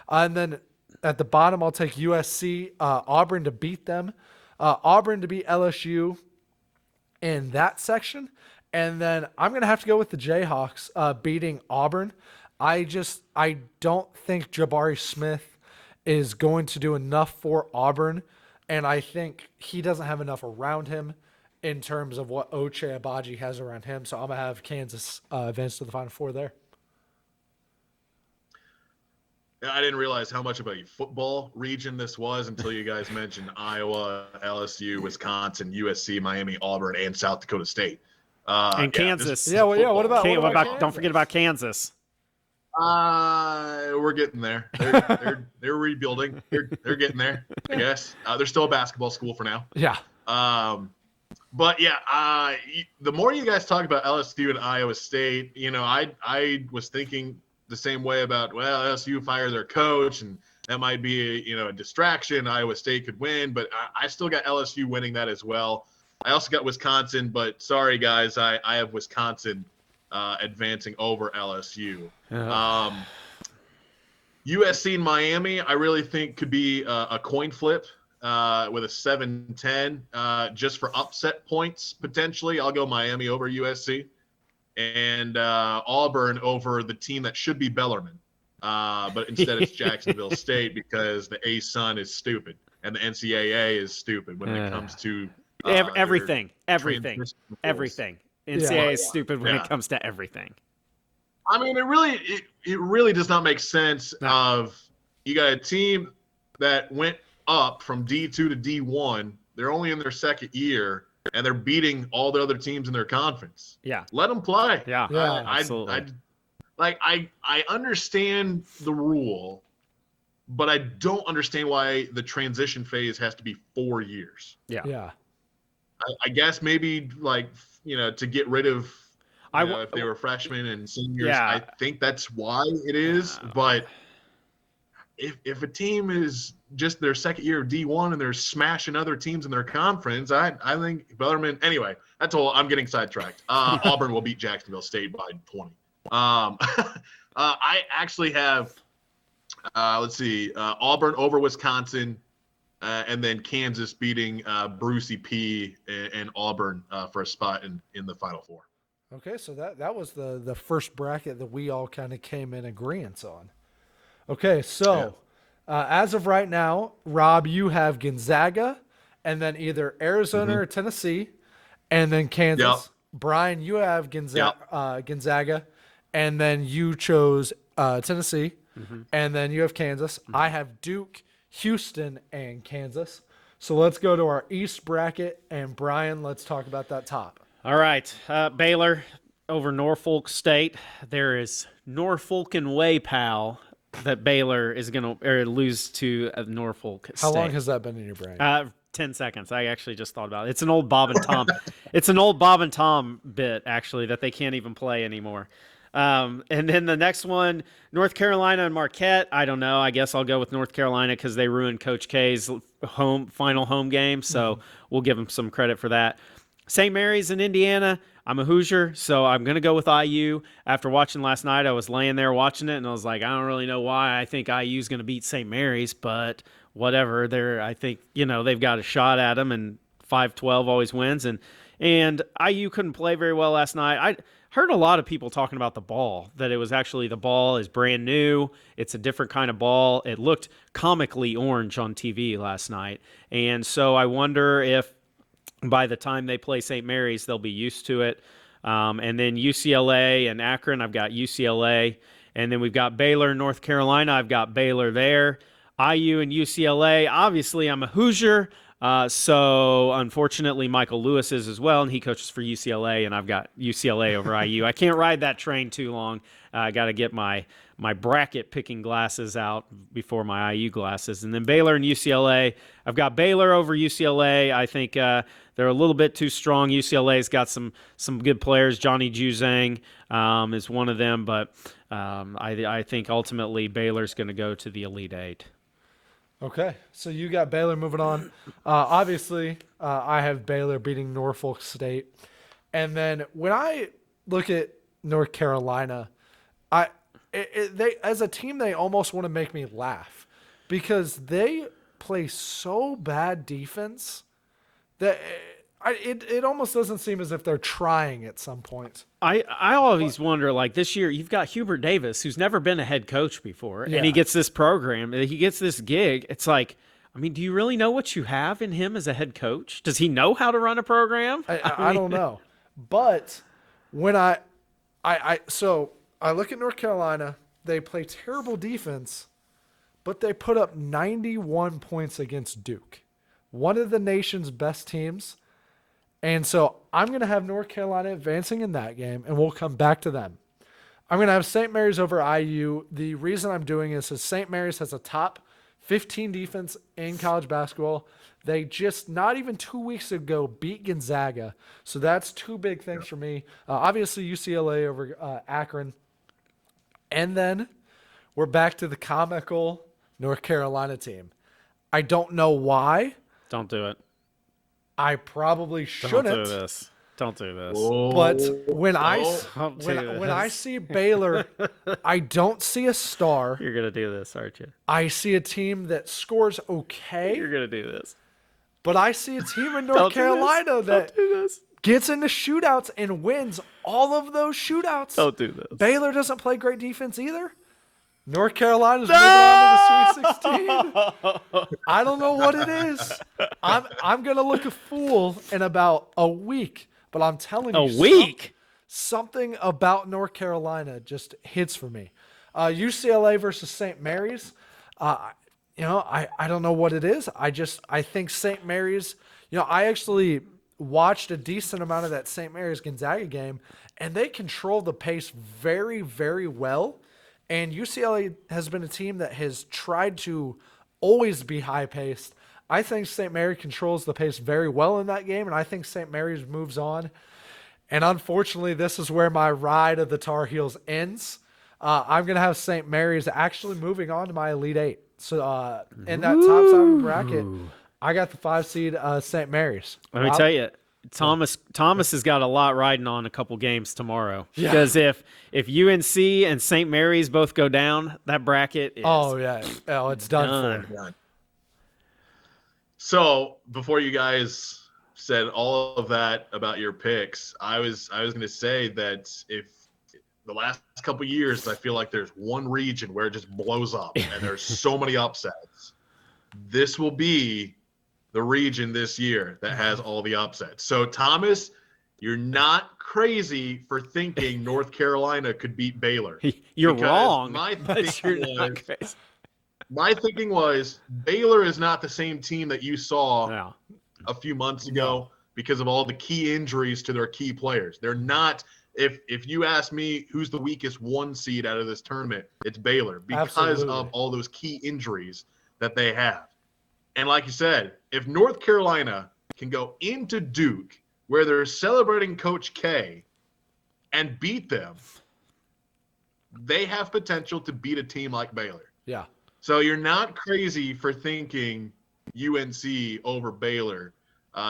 And then at the bottom, I'll take USC, Auburn to beat them, Auburn to beat LSU in that section. And then I'm going to have to go with the Jayhawks beating Auburn. I don't think Jabari Smith is going to do enough for Auburn. And I think he doesn't have enough around him in terms of what Ochai Agbaji has around him. So I'm going to have Kansas advance to the Final Four there. I didn't realize how much of a football region this was until you guys mentioned Iowa, LSU, Wisconsin, USC, Miami, Auburn, and South Dakota State. And Kansas. What about don't forget about Kansas. We're getting there. They're rebuilding. They're getting there, I guess. They're still a basketball school for now. Yeah. But yeah, the more you guys talk about LSU and Iowa State, I was thinking the same way about, LSU fired their coach and that might be a distraction. Iowa State could win, but I still got LSU winning that as well. I also got Wisconsin, but sorry guys, I have Wisconsin advancing over LSU. USC and Miami, I really think could be a coin flip with a 7-10 just for upset points potentially. I'll go Miami over USC. And Auburn over the team that should be Bellarmine. But instead it's Jacksonville State because the ASUN is stupid and the NCAA is stupid when it comes to everything. NCAA Yeah. is stupid when it comes to everything. I mean, it really does not make sense of you got a team that went up from D2 to D1. They're only in their second year. And they're beating all the other teams in their conference. Yeah. Let them play. Yeah, absolutely. I understand the rule, but I don't understand why the transition phase has to be 4 years. Yeah. I guess maybe to get rid of if they were freshmen and seniors. Yeah. I think that's why it is. But if a team is just their second year of D1 and they're smashing other teams in their conference, I think Bellarmine. Anyway, that's all. I'm getting sidetracked. Auburn will beat Jacksonville State by 20. I actually have Let's see. Auburn over Wisconsin, and then Kansas beating Brucey P and Auburn for a spot in the Final Four. Okay, so that was the first bracket that we all kind of came in agreement on. Okay, so as of right now, Rob, you have Gonzaga, and then either Arizona or Tennessee, and then Kansas. Yep. Brian, you have Gonzaga, and then you chose Tennessee, and then you have Kansas. I have Duke, Houston, and Kansas. So let's go to our East bracket, and Brian, let's talk about that top. All right, Baylor over Norfolk State. There is Norfolk way, pal, that Baylor is going to lose to Norfolk State. How long has that been in your brain? 10 seconds. I actually just thought about it. It's an old Bob and Tom. It's an old Bob and Tom bit, actually, that they can't even play anymore. And then the next one, North Carolina and Marquette. I don't know. I guess I'll go with North Carolina because they ruined Coach K's final home game. So we'll give them some credit for that. St. Mary's in Indiana. I'm a Hoosier, so I'm going to go with IU. After watching last night, I was laying there watching it, and I was like, I don't really know why I think IU is going to beat St. Mary's, but whatever. I think, they've got a shot at them, and 5-12 always wins. And IU couldn't play very well last night. I heard a lot of people talking about the ball, that it was actually the ball is brand new. It's a different kind of ball. It looked comically orange on TV last night. And so I wonder if by the time they play St. Mary's, they'll be used to it. And then UCLA and Akron, I've got UCLA. And then we've got Baylor, North Carolina. I've got Baylor there. IU and UCLA. Obviously, I'm a Hoosier. So unfortunately, Michael Lewis is as well, and he coaches for UCLA, and I've got UCLA over IU. I can't ride that train too long. I got to get my bracket picking glasses out before my IU glasses. And then Baylor and UCLA. I've got Baylor over UCLA. I think they're a little bit too strong. UCLA's got some good players. Johnny Juzang is one of them, but I think ultimately Baylor's going to go to the Elite Eight. Okay, so you got Baylor moving on. Obviously, I have Baylor beating Norfolk State. And then when I look at North Carolina, they as a team, they almost want to make me laugh because they play so bad defense that it almost doesn't seem as if they're trying at some point. I always wonder, like this year, you've got Hubert Davis, who's never been a head coach before, and he gets this program, he gets this gig. It's like, I mean, do you really know what you have in him as a head coach? Does he know how to run a program? I don't know. But when I look at North Carolina, they play terrible defense, but they put up 91 points against Duke, one of the nation's best teams. And so I'm going to have North Carolina advancing in that game, and we'll come back to them. I'm going to have St. Mary's over IU. The reason I'm doing this is St. Mary's has a top 15 defense in college basketball. They just, not even 2 weeks ago, beat Gonzaga. So that's two big things for me. Obviously, UCLA over Akron. And then we're back to the comical North Carolina team. I don't know why. Don't do it. I probably shouldn't. Don't do this. Don't do this. But when I see Baylor, I don't see a star. You're going to do this, aren't you? I see a team that scores okay. You're going to do this. But I see a team in North Carolina that gets into shootouts and wins all of those shootouts. Don't do this. Baylor doesn't play great defense either. North Carolina's moving on to the Sweet 16. I don't know what it is. I'm gonna look a fool in about a week, but I'm telling you, something about North Carolina just hits for me. UCLA versus St. Mary's. I don't know what it is. I think St. Mary's. I actually watched a decent amount of that St. Mary's Gonzaga game, and they control the pace very, very well. And UCLA has been a team that has tried to always be high-paced. I think St. Mary controls the pace very well in that game, and I think St. Mary's moves on. And unfortunately, this is where my ride of the Tar Heels ends. I'm going to have St. Mary's actually moving on to my Elite Eight. So in that top 7 bracket, I got the 5 seed St. Mary's. Let me tell you, Thomas has got a lot riding on a couple games tomorrow. Yeah. Because if UNC and St. Mary's both go down, that bracket is it's done for. Done. So before you guys said all of that about your picks, I was going to say that if the last couple of years, I feel like there's one region where it just blows up and there's so many upsets. This will be the region this year that has all the upsets. So Thomas, you're not crazy for thinking North Carolina could beat Baylor. You're wrong. My thinking was Baylor is not the same team that you saw a few months ago because of all the key injuries to their key players. They're not. If you ask me who's the weakest 1 seed out of this tournament, it's Baylor because of all those key injuries that they have. And like you said, if North Carolina can go into Duke where they're celebrating Coach K and beat them, they have potential to beat a team like Baylor. Yeah. So you're not crazy for thinking UNC over Baylor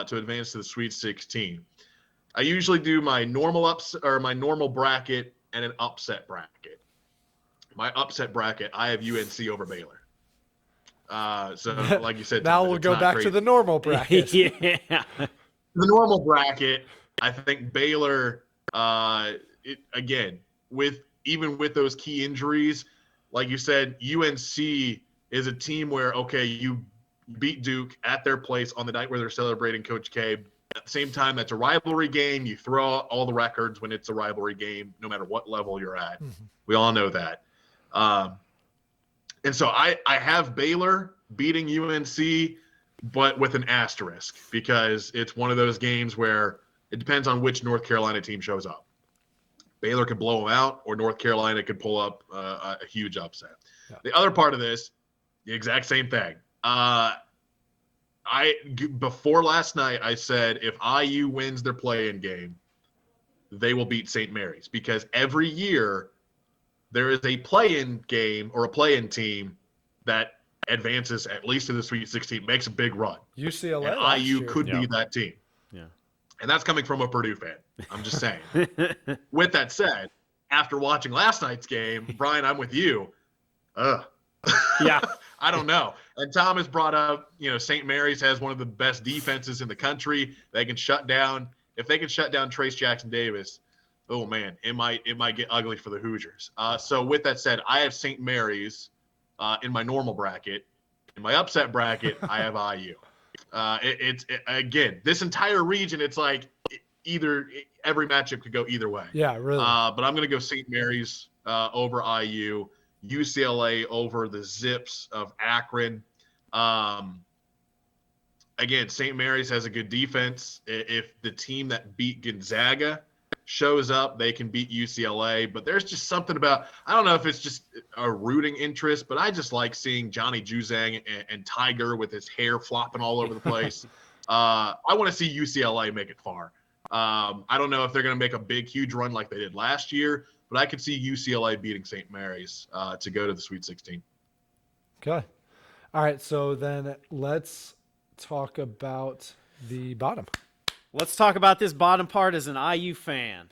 to advance to the Sweet 16. I usually do my normal bracket and an upset bracket. My upset bracket, I have UNC over Baylor. So like you said, now we'll go back to the normal bracket. Yeah. The normal bracket, I think Baylor, again, even with those key injuries, like you said, UNC is a team where, okay, you beat Duke at their place on the night where they're celebrating Coach K. At the same time, that's a rivalry game. You throw out all the records when it's a rivalry game, no matter what level you're at. Mm-hmm. We all know that. And so I have Baylor beating UNC, but with an asterisk because it's one of those games where it depends on which North Carolina team shows up. Baylor could blow them out, or North Carolina could pull up a huge upset. Yeah. The other part of this, the exact same thing. Before last night, I said if IU wins their play-in game, they will beat St. Mary's because every year there is a play-in game or a play-in team that advances at least to the Sweet 16, makes a big run. UCLA and IU could be that team. Yeah. And that's coming from a Purdue fan. I'm just saying. With that said, after watching last night's game, Brian, I'm with you. Yeah. I don't know. And Thomas brought up, St. Mary's has one of the best defenses in the country. They can shut down. If they can shut down Trace Jackson Davis, oh man, it might get ugly for the Hoosiers. So with that said, I have St. Mary's in my normal bracket. In my upset bracket, I have IU. Again, this entire region, it's like every matchup could go either way. Yeah, really. But I'm going to go St. Mary's over IU, UCLA over the Zips of Akron. Again, St. Mary's has a good defense. If the team that beat Gonzaga shows up, they can beat UCLA. But there's just something about, I don't know if it's just a rooting interest, but I just like seeing Johnny Juzang and Tiger with his hair flopping all over the place. I want to see UCLA make it far. I don't know if they're going to make a big, huge run like they did last year, but I could see UCLA beating St. Mary's to go to the Sweet 16. Okay. All right, so then let's talk about the bottom. Let's talk about this bottom part as an IU fan.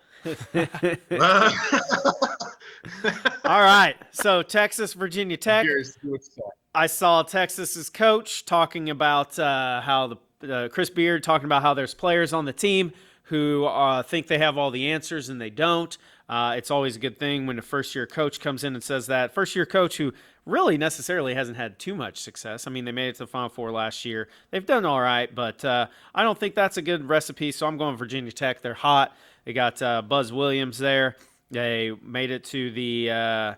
All right, so Texas, Virginia Tech. I saw Texas's coach talking about how Chris Beard talking about how there's players on the team who think they have all the answers and they don't. It's always a good thing when a first-year coach comes in and says that. First-year coach who really necessarily hasn't had too much success. I mean, they made it to the Final Four last year. They've done all right, but I don't think that's a good recipe, so I'm going Virginia Tech. They're hot. They got Buzz Williams there. They made it to they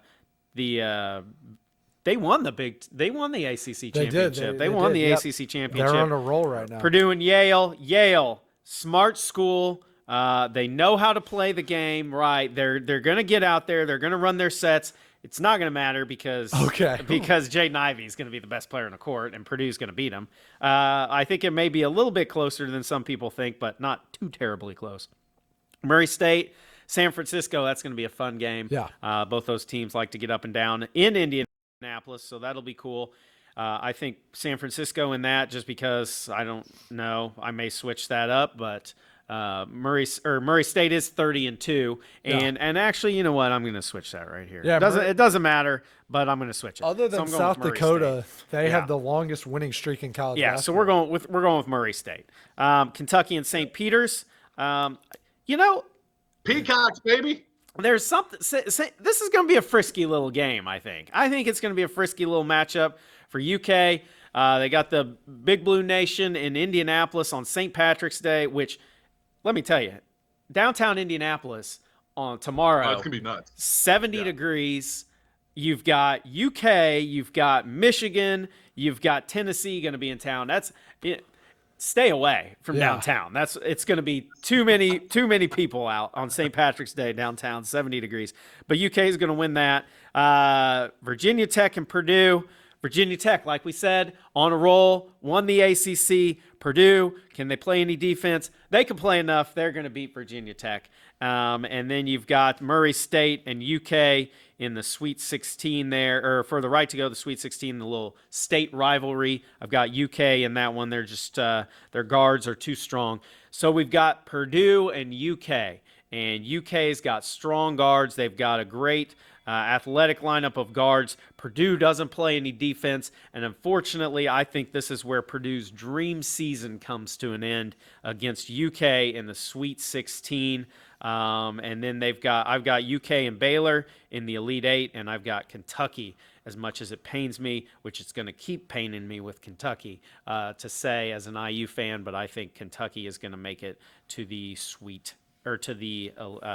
won the ACC championship. They won the ACC championship. They're on a roll right now. Purdue and Yale, smart school. They know how to play the game right. They're going to get out there. They're going to run their sets. It's not going to matter because Jaden Ivey is going to be the best player in the court and Purdue's going to beat him. I think it may be a little bit closer than some people think, but not too terribly close. Murray State, San Francisco, that's going to be a fun game. Yeah. Both those teams like to get up and down in Indianapolis, so that'll be cool. I think San Francisco in that just because I don't know. I may switch that up, but Murray State is 30-2, and actually, you know what? I'm going to switch that right here. Yeah, it doesn't matter, but I'm going to switch it. Other than I'm going South with Murray Dakota, State. they have the longest winning streak in college Yeah, basketball. so we're going with Murray State. Kentucky and St. Peter's. You know, Peacocks, baby. there's something. This is going to be a frisky little game. I think it's going to be a frisky little matchup for UK. They got the Big Blue Nation in Indianapolis on St. Patrick's Day, which, let me tell you, downtown Indianapolis on tomorrow. Oh, it's gonna be nuts. 70 degrees. You've got UK. You've got Michigan. You've got Tennessee going to be in town. Stay away from downtown. It's going to be too many people out on St. Patrick's Day downtown, 70 degrees. But UK is going to win that. Virginia Tech and Purdue. Virginia Tech, like we said, on a roll, won the ACC. Purdue, can they play any defense? They can play enough. They're going to beat Virginia Tech. And then you've got Murray State and UK in the Sweet 16 there, or for the right to go to the Sweet 16, the little state rivalry. I've got UK in that one. They're just their guards are too strong. So we've got Purdue and UK. And UK's got strong guards. They've got a great athletic lineup of guards. Purdue doesn't play any defense, and unfortunately, I think this is where Purdue's dream season comes to an end against UK in the Sweet 16. And then I've got UK and Baylor in the Elite Eight, and I've got Kentucky. As much as it pains me, which it's going to keep paining me with Kentucky to say as an IU fan, but I think Kentucky is going to make it to the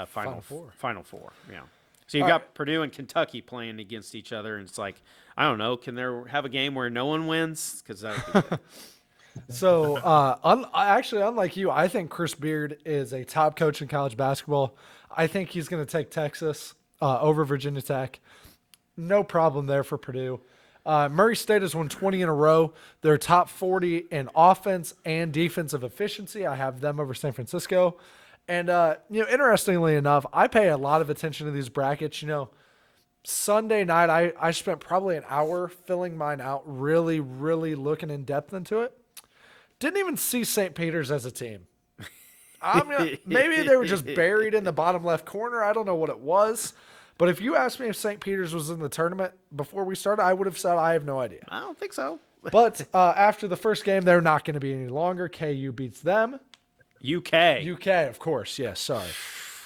Final Four. Yeah. So you've got Purdue and Kentucky playing against each other, and it's like, I don't know, can there have a game where no one wins? Because that would be good. So, actually, unlike you, I think Chris Beard is a top coach in college basketball. I think he's going to take Texas over Virginia Tech. No problem there for Purdue. Murray State has won 20 in a row. They're top 40 in offense and defensive efficiency. I have them over San Francisco. And, interestingly enough, I pay a lot of attention to these brackets. Sunday night, I spent probably an hour filling mine out, really, really looking in depth into it. Didn't even see St. Peter's as a team. Maybe they were just buried in the bottom left corner. I don't know what it was. But if you asked me if St. Peter's was in the tournament before we started, I would have said I have no idea. I don't think so. But after the first game, they're not going to be any longer. KU beats them. UK, of course. Yes, sorry.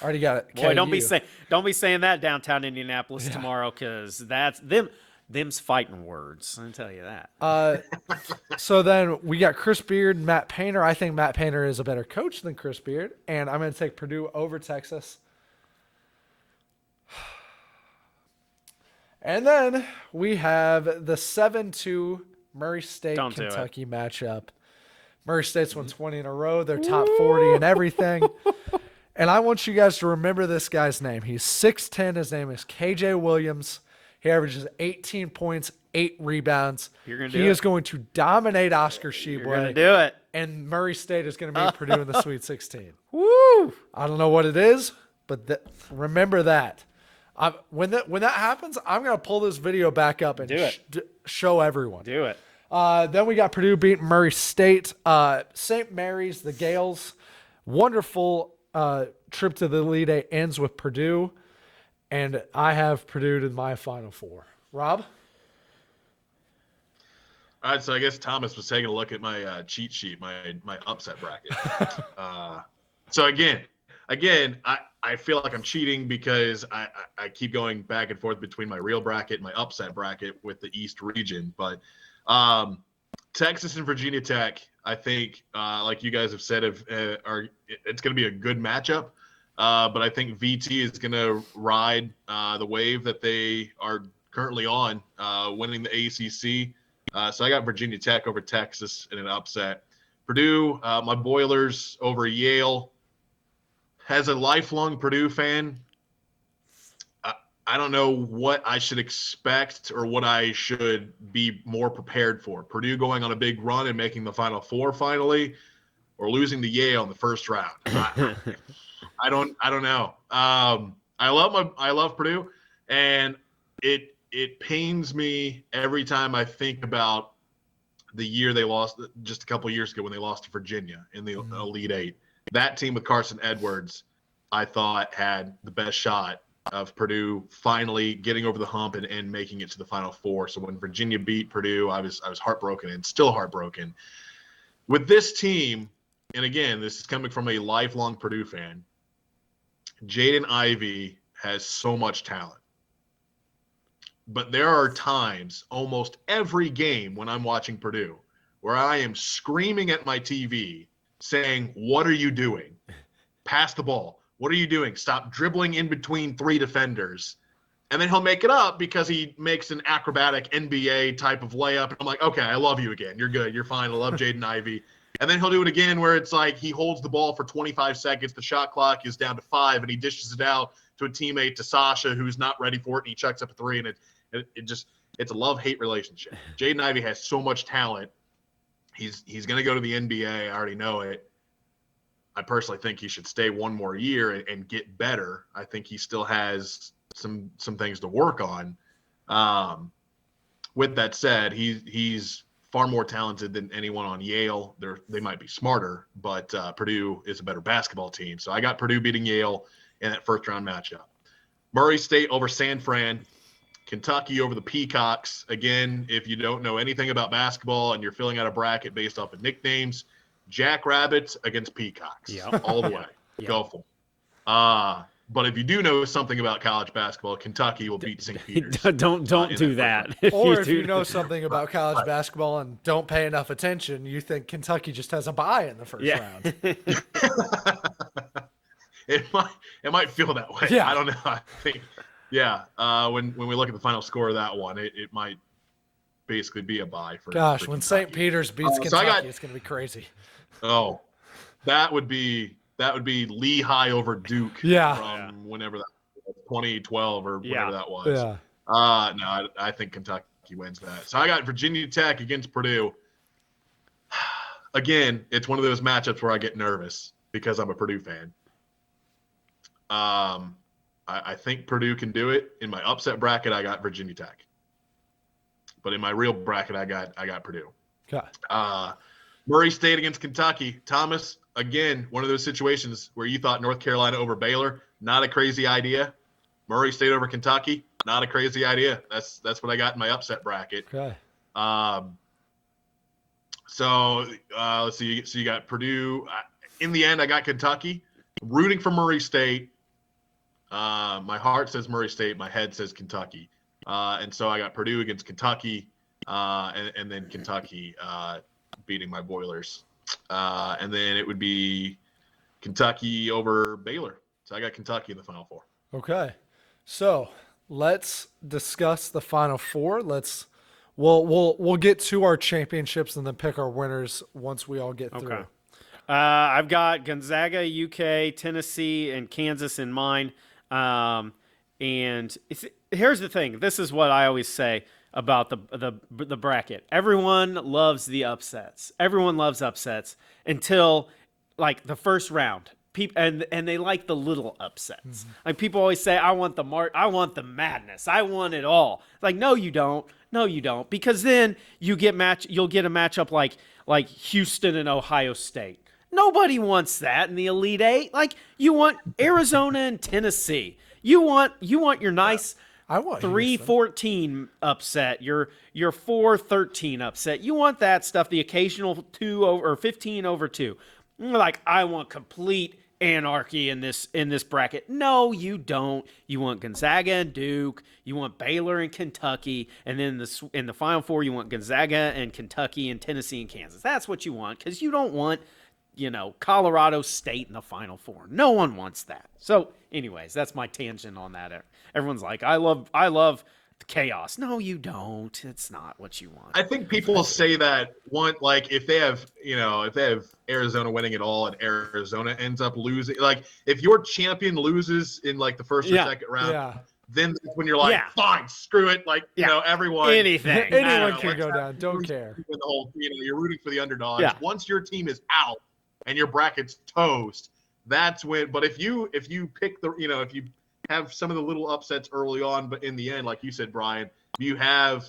Already got it. Boy, KU. don't be saying that downtown Indianapolis tomorrow, because that's them's fighting words. I can tell you that. So then we got Chris Beard and Matt Painter. I think Matt Painter is a better coach than Chris Beard, and I'm going to take Purdue over Texas. And then we have the 7-2 Murray State Kentucky matchup. Murray State's won 20 in a row. They're top 40 and everything. And I want you guys to remember this guy's name. He's 6'10". His name is KJ Williams. He averages 18 points, 8 rebounds. He is going to dominate Oscar Sheboy. You're going to do it. And Murray State is going to beat Purdue in the Sweet 16. Woo! I don't know what it is, but remember that. When that happens, I'm going to pull this video back up and show everyone. Do it. Then we got Purdue beating Murray State. St. Mary's, the Gales, wonderful trip to the Elite Eight ends with Purdue. And I have Purdue in my Final Four. Rob? All right, so I guess Thomas was taking a look at my cheat sheet, my upset bracket. So again, I feel like I'm cheating because I keep going back and forth between my real bracket and my upset bracket with the East region. But Texas and Virginia Tech, I think, like you guys have said, it's going to be a good matchup. But I think VT is going to ride the wave that they are currently on, winning the ACC. So I got Virginia Tech over Texas in an upset. Purdue, my Boilers over Yale. As a lifelong Purdue fan, I don't know what I should expect or what I should be more prepared for. Purdue going on a big run and making the Final Four finally, or losing to Yale in the first round. I don't know. I love Purdue, and it pains me every time I think about the year they lost just a couple years ago when they lost to Virginia in the Elite Eight. that team with Carson Edwards, I thought had the best shot of Purdue finally getting over the hump and making it to the Final Four. So when Virginia beat Purdue, I was heartbroken and still heartbroken. With this team, and again, this is coming from a lifelong Purdue fan, Jaden Ivey has so much talent. But there are times, almost every game when I'm watching Purdue, where I am screaming at my TV saying, "What are you doing? Pass the ball. What are you doing? Stop dribbling in between 3 defenders." And then he'll make it up because he makes an acrobatic NBA type of layup. And I'm like, okay, I love you again. You're good. You're fine. I love Jaden Ivey. And then he'll do it again where it's like he holds the ball for 25 seconds. The shot clock is down to 5, and he dishes it out to a teammate, to Sasha, who's not ready for it, and he chucks up a 3. And it's a love-hate relationship. Jaden Ivey has so much talent. He's going to go to the NBA. I already know it. I personally think he should stay one more year and get better. I think he still has some things to work on. With that said, he's far more talented than anyone on Yale. They might be smarter, but Purdue is a better basketball team. So I got Purdue beating Yale in that first-round matchup. Murray State over San Fran. Kentucky over the Peacocks. Again, if you don't know anything about basketball and you're filling out a bracket based off of nicknames, Jackrabbits against Peacocks. Yep. All the way. Yep. Go for it. But if you do know something about college basketball, Kentucky will beat St. Peter's. Don't do that. Or if you know something about college basketball and don't pay enough attention, you think Kentucky just has a bye in the first round. It might feel that way. Yeah. I don't know. I think, when we look at the final score of that one, it might basically be a bye for. Gosh, for when Kentucky. St. Peter's beats Kentucky, it's going to be crazy. Oh, that would be Lehigh over Duke. From whenever that was, 2012 or whatever that was. Yeah. No, I think Kentucky wins that. So I got Virginia Tech against Purdue. Again, it's one of those matchups where I get nervous because I'm a Purdue fan. I think Purdue can do it. In my upset bracket, I got Virginia Tech. But in my real bracket, I got Purdue. Okay. Murray State against Kentucky. Thomas, again, one of those situations where you thought North Carolina over Baylor, not a crazy idea. Murray State over Kentucky, not a crazy idea. That's what I got in my upset bracket. Okay. Let's see. So you got Purdue. In the end, I got Kentucky. Rooting for Murray State. My heart says Murray State. My head says Kentucky. And so I got Purdue against Kentucky, and then Kentucky beating my Boilers. And then it would be Kentucky over Baylor. So I got Kentucky in the Final Four. Okay. So let's discuss the Final Four. We'll get to our championships and then pick our winners once we all get through. Okay. I've got Gonzaga, UK, Tennessee, and Kansas in mine. And here's the thing. This is what I always say about the bracket. Everyone loves the upsets. Everyone loves upsets until like the first round. And they like the little upsets. Mm-hmm. Like people always say, I want the madness. I want it all. Like, no, you don't. No, you don't. Because then you'll get a matchup like Houston and Ohio State. Nobody wants that in the Elite Eight. Like, you want Arizona and Tennessee. You want your nice 3-14 upset, your 4-13 upset. You want that stuff, the occasional 15-2. Like, I want complete anarchy in this bracket. No, you don't. You want Gonzaga and Duke. You want Baylor and Kentucky. And then in the Final Four, you want Gonzaga and Kentucky and Tennessee and Kansas. That's what you want, because you don't want Colorado State in the Final Four. No one wants that. So, anyways, that's my tangent on that. Everyone's like, I love the chaos. No, you don't. It's not what you want. I think people say that if they have Arizona winning it all and Arizona ends up losing, like if your champion loses in like the first or second round, then that's when you're like, fine, screw it. Like, everyone. Anyone can go down. Don't care. The whole, you're rooting for the underdogs. Yeah. Once your team is out and your bracket's toast, that's when. But if you pick if you have some of the little upsets early on, but in the end, like you said, Brian, you have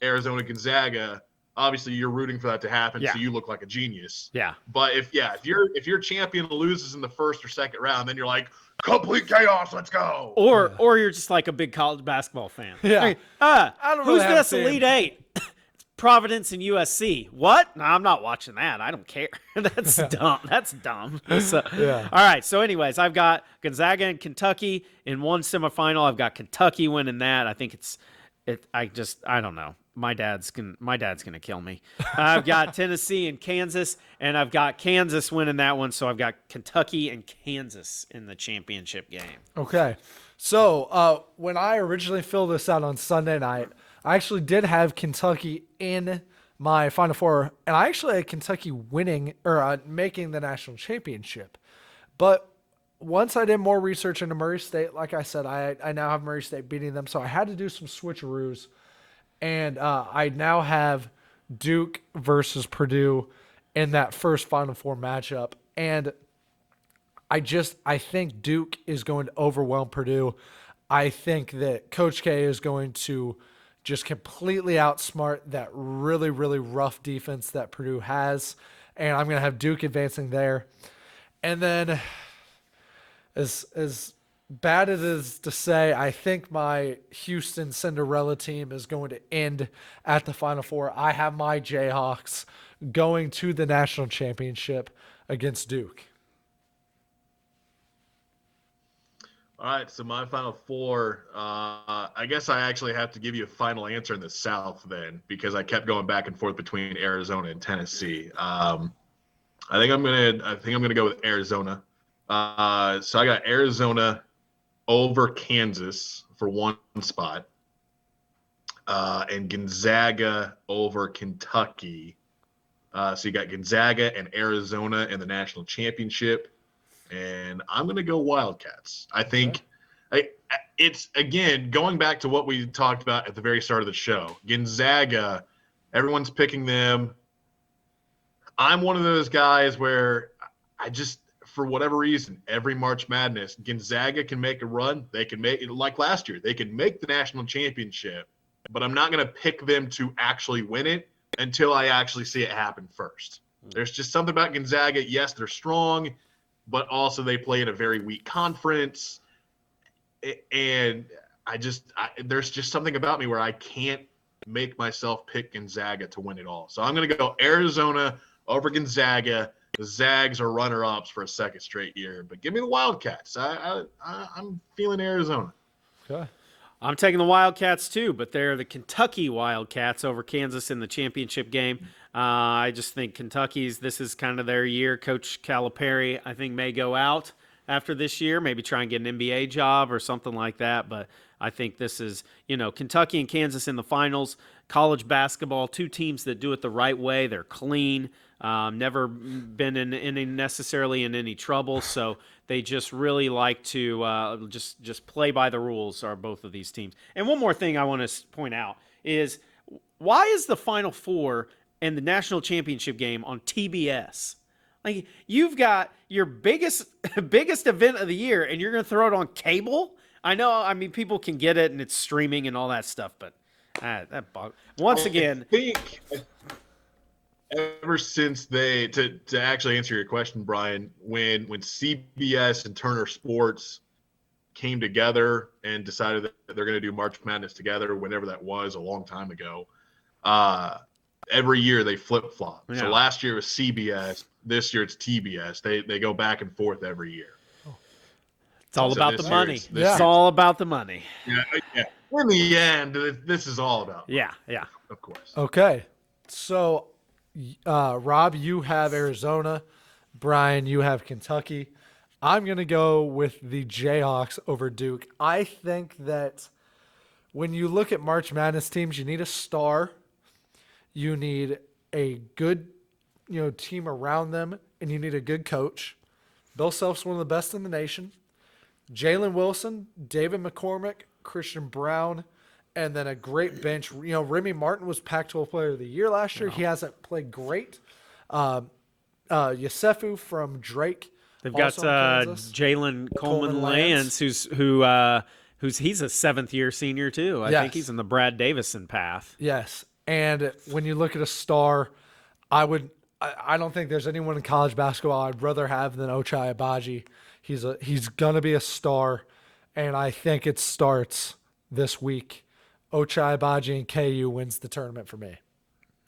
Arizona, Gonzaga. obviously you're rooting for that to happen, Yeah. so you look like a genius. Yeah. But if your champion loses in the first or second round, then you're like, complete chaos, let's go. Or you're just like a big college basketball fan. Yeah. Like, I don't who's really have this a team. Elite Eight? Providence and USC. What? No, I'm not watching that. I don't care. That's dumb. That's dumb. So, Yeah. All right. So, anyways, I've got Gonzaga and Kentucky in one semifinal. I've got Kentucky winning that. I think I don't know. My dad's gonna kill me. I've got Tennessee and Kansas, and I've got Kansas winning that one. So I've got Kentucky and Kansas in the championship game. Okay. So when I originally filled this out on Sunday night, I actually did have Kentucky in my Final Four, and I actually had Kentucky winning or making the national championship. But once I did more research into Murray State, like I said, I now have Murray State beating them, so I had to do some switcheroos, and I now have Duke versus Purdue in that first Final Four matchup, and I think Duke is going to overwhelm Purdue. I think that Coach K is going to just completely outsmart that really, really rough defense that Purdue has. And I'm going to have Duke advancing there. And then as bad as it is to say, I think my Houston Cinderella team is going to end at the Final Four. I have my Jayhawks going to the national championship against Duke. All right, so my Final Four, I guess I actually have to give you a final answer in the South then, because I kept going back and forth between Arizona and Tennessee. I think I'm gonna go with Arizona. So I got Arizona over Kansas for one spot, and Gonzaga over Kentucky. So you got Gonzaga and Arizona in the national championship. And I'm going to go Wildcats. I think it's, again, going back to what we talked about at the very start of the show. Gonzaga, everyone's picking them. I'm one of those guys where I just, for whatever reason, every March Madness, Gonzaga can make a run. They can make it like last year. They can make the national championship, but I'm not going to pick them to actually win it until I actually see it happen first. There's just something about Gonzaga. Yes, they're strong, but also they play in a very weak conference. And there's just something about me where I can't make myself pick Gonzaga to win it all. So I'm going to go Arizona over Gonzaga. The Zags are runner-ups for a second straight year. But give me the Wildcats. I'm feeling Arizona. Okay. I'm taking the Wildcats too, but they're the Kentucky Wildcats over Kansas in the championship game. I just think this is kind of their year. Coach Calipari, I think, may go out after this year, maybe try and get an NBA job or something like that. But I think this is, Kentucky and Kansas in the finals. College basketball, two teams that do it the right way. They're clean, never been necessarily in any trouble. So they just really like to just play by the rules, are both of these teams. And one more thing I want to point out is, why is the Final Four and the national championship game on TBS? Like, you've got your biggest event of the year, and you're going to throw it on cable? I know, people can get it, and it's streaming and all that stuff, but once again, I think ever since to actually answer your question, Brian, when CBS and Turner Sports came together and decided that they're going to do March Madness together, whenever that was, a long time ago, every year they flip-flop. Yeah. So last year was CBS. This year it's TBS. They go back and forth every year. It's all about the money. Yeah. It's all about the money. Yeah. In the end, this is all about money. Yeah. Of course. Okay. So, Rob, you have Arizona. Brian, you have Kentucky. I'm going to go with the Jayhawks over Duke. I think that when you look at March Madness teams, you need a star. You need a good, team around them, and you need a good coach. Bill Self's one of the best in the nation. Jalen Wilson, David McCormick, Christian Brown, and then a great bench. Remy Martin was Pac-12 Player of the Year last year. He hasn't played great. Yosefu from Drake. They've got Jalen Coleman-Lands, who's he's a seventh-year senior too. I think he's in the Brad Davison path. Yes. And when you look at a star, I don't think there's anyone in college basketball I'd rather have than Ochai Agbaji. He's gonna be a star, and I think it starts this week. Ochai Agbaji and KU wins the tournament for me.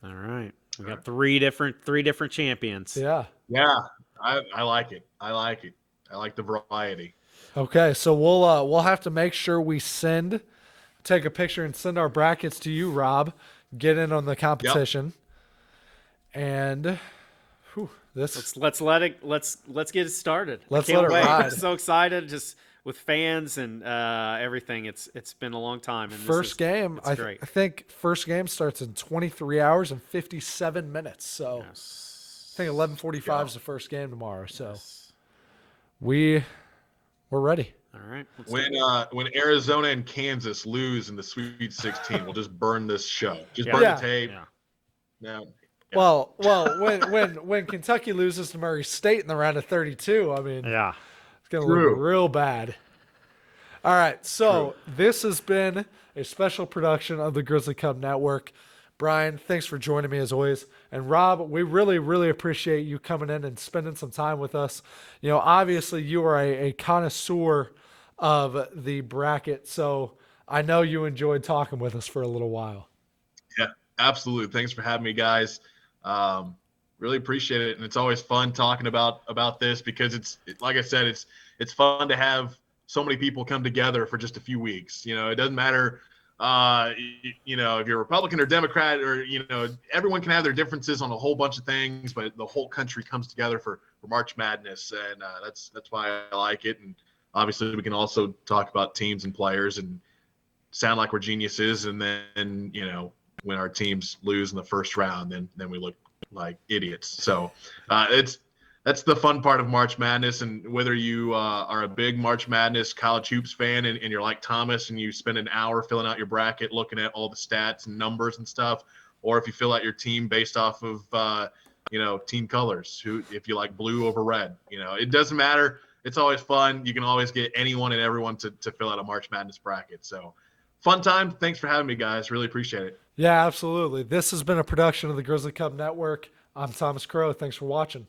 All right. We got three different champions. Yeah. Yeah, I like it. I like it. I like the variety. Okay, so we'll have to make sure we take a picture and send our brackets to you, Rob. Get in on the competition. Yep. And let's get it started. Let's I can't let it wait. ride. I'm so excited, just with fans and everything. It's been a long time. And first game, I think first game starts in 23 hours and 57 minutes. So yes. I think 11:45 is the first game tomorrow. So we're ready. All right. When Arizona and Kansas lose in the Sweet 16, we'll just burn this show. Just burn the tape. Yeah. No. Yeah. Well, when Kentucky loses to Murray State in the round of 32, I mean, it's going to look real bad. All right, so this has been a special production of the Grizzly Cub Network. Brian, thanks for joining me as always. And Rob, we really, really appreciate you coming in and spending some time with us. You know, obviously you are a connoisseur of the bracket, so I know you enjoyed talking with us for a little while. Yeah, absolutely. Thanks for having me, guys. Really appreciate it, and it's always fun talking about this because like I said, it's fun to have so many people come together for just a few weeks. You know, it doesn't matter, you know, if you're Republican or Democrat, or you know, everyone can have their differences on a whole bunch of things, but the whole country comes together for March Madness, and that's why I like it. And obviously, we can also talk about teams and players and sound like we're geniuses, and then you know, when our teams lose in the first round, then we look like idiots. So that's the fun part of March Madness. And whether you are a big March Madness college hoops fan and you're like Thomas and you spend an hour filling out your bracket, looking at all the stats and numbers and stuff, or if you fill out your team based off of you know, team colors, if you like blue over red, you know, it doesn't matter. It's always fun. You can always get anyone and everyone to fill out a March Madness bracket. So fun time. Thanks for having me, guys. Really appreciate it. Yeah, absolutely. This has been a production of the Grizzly Cub Network. I'm Thomas Crow. Thanks for watching.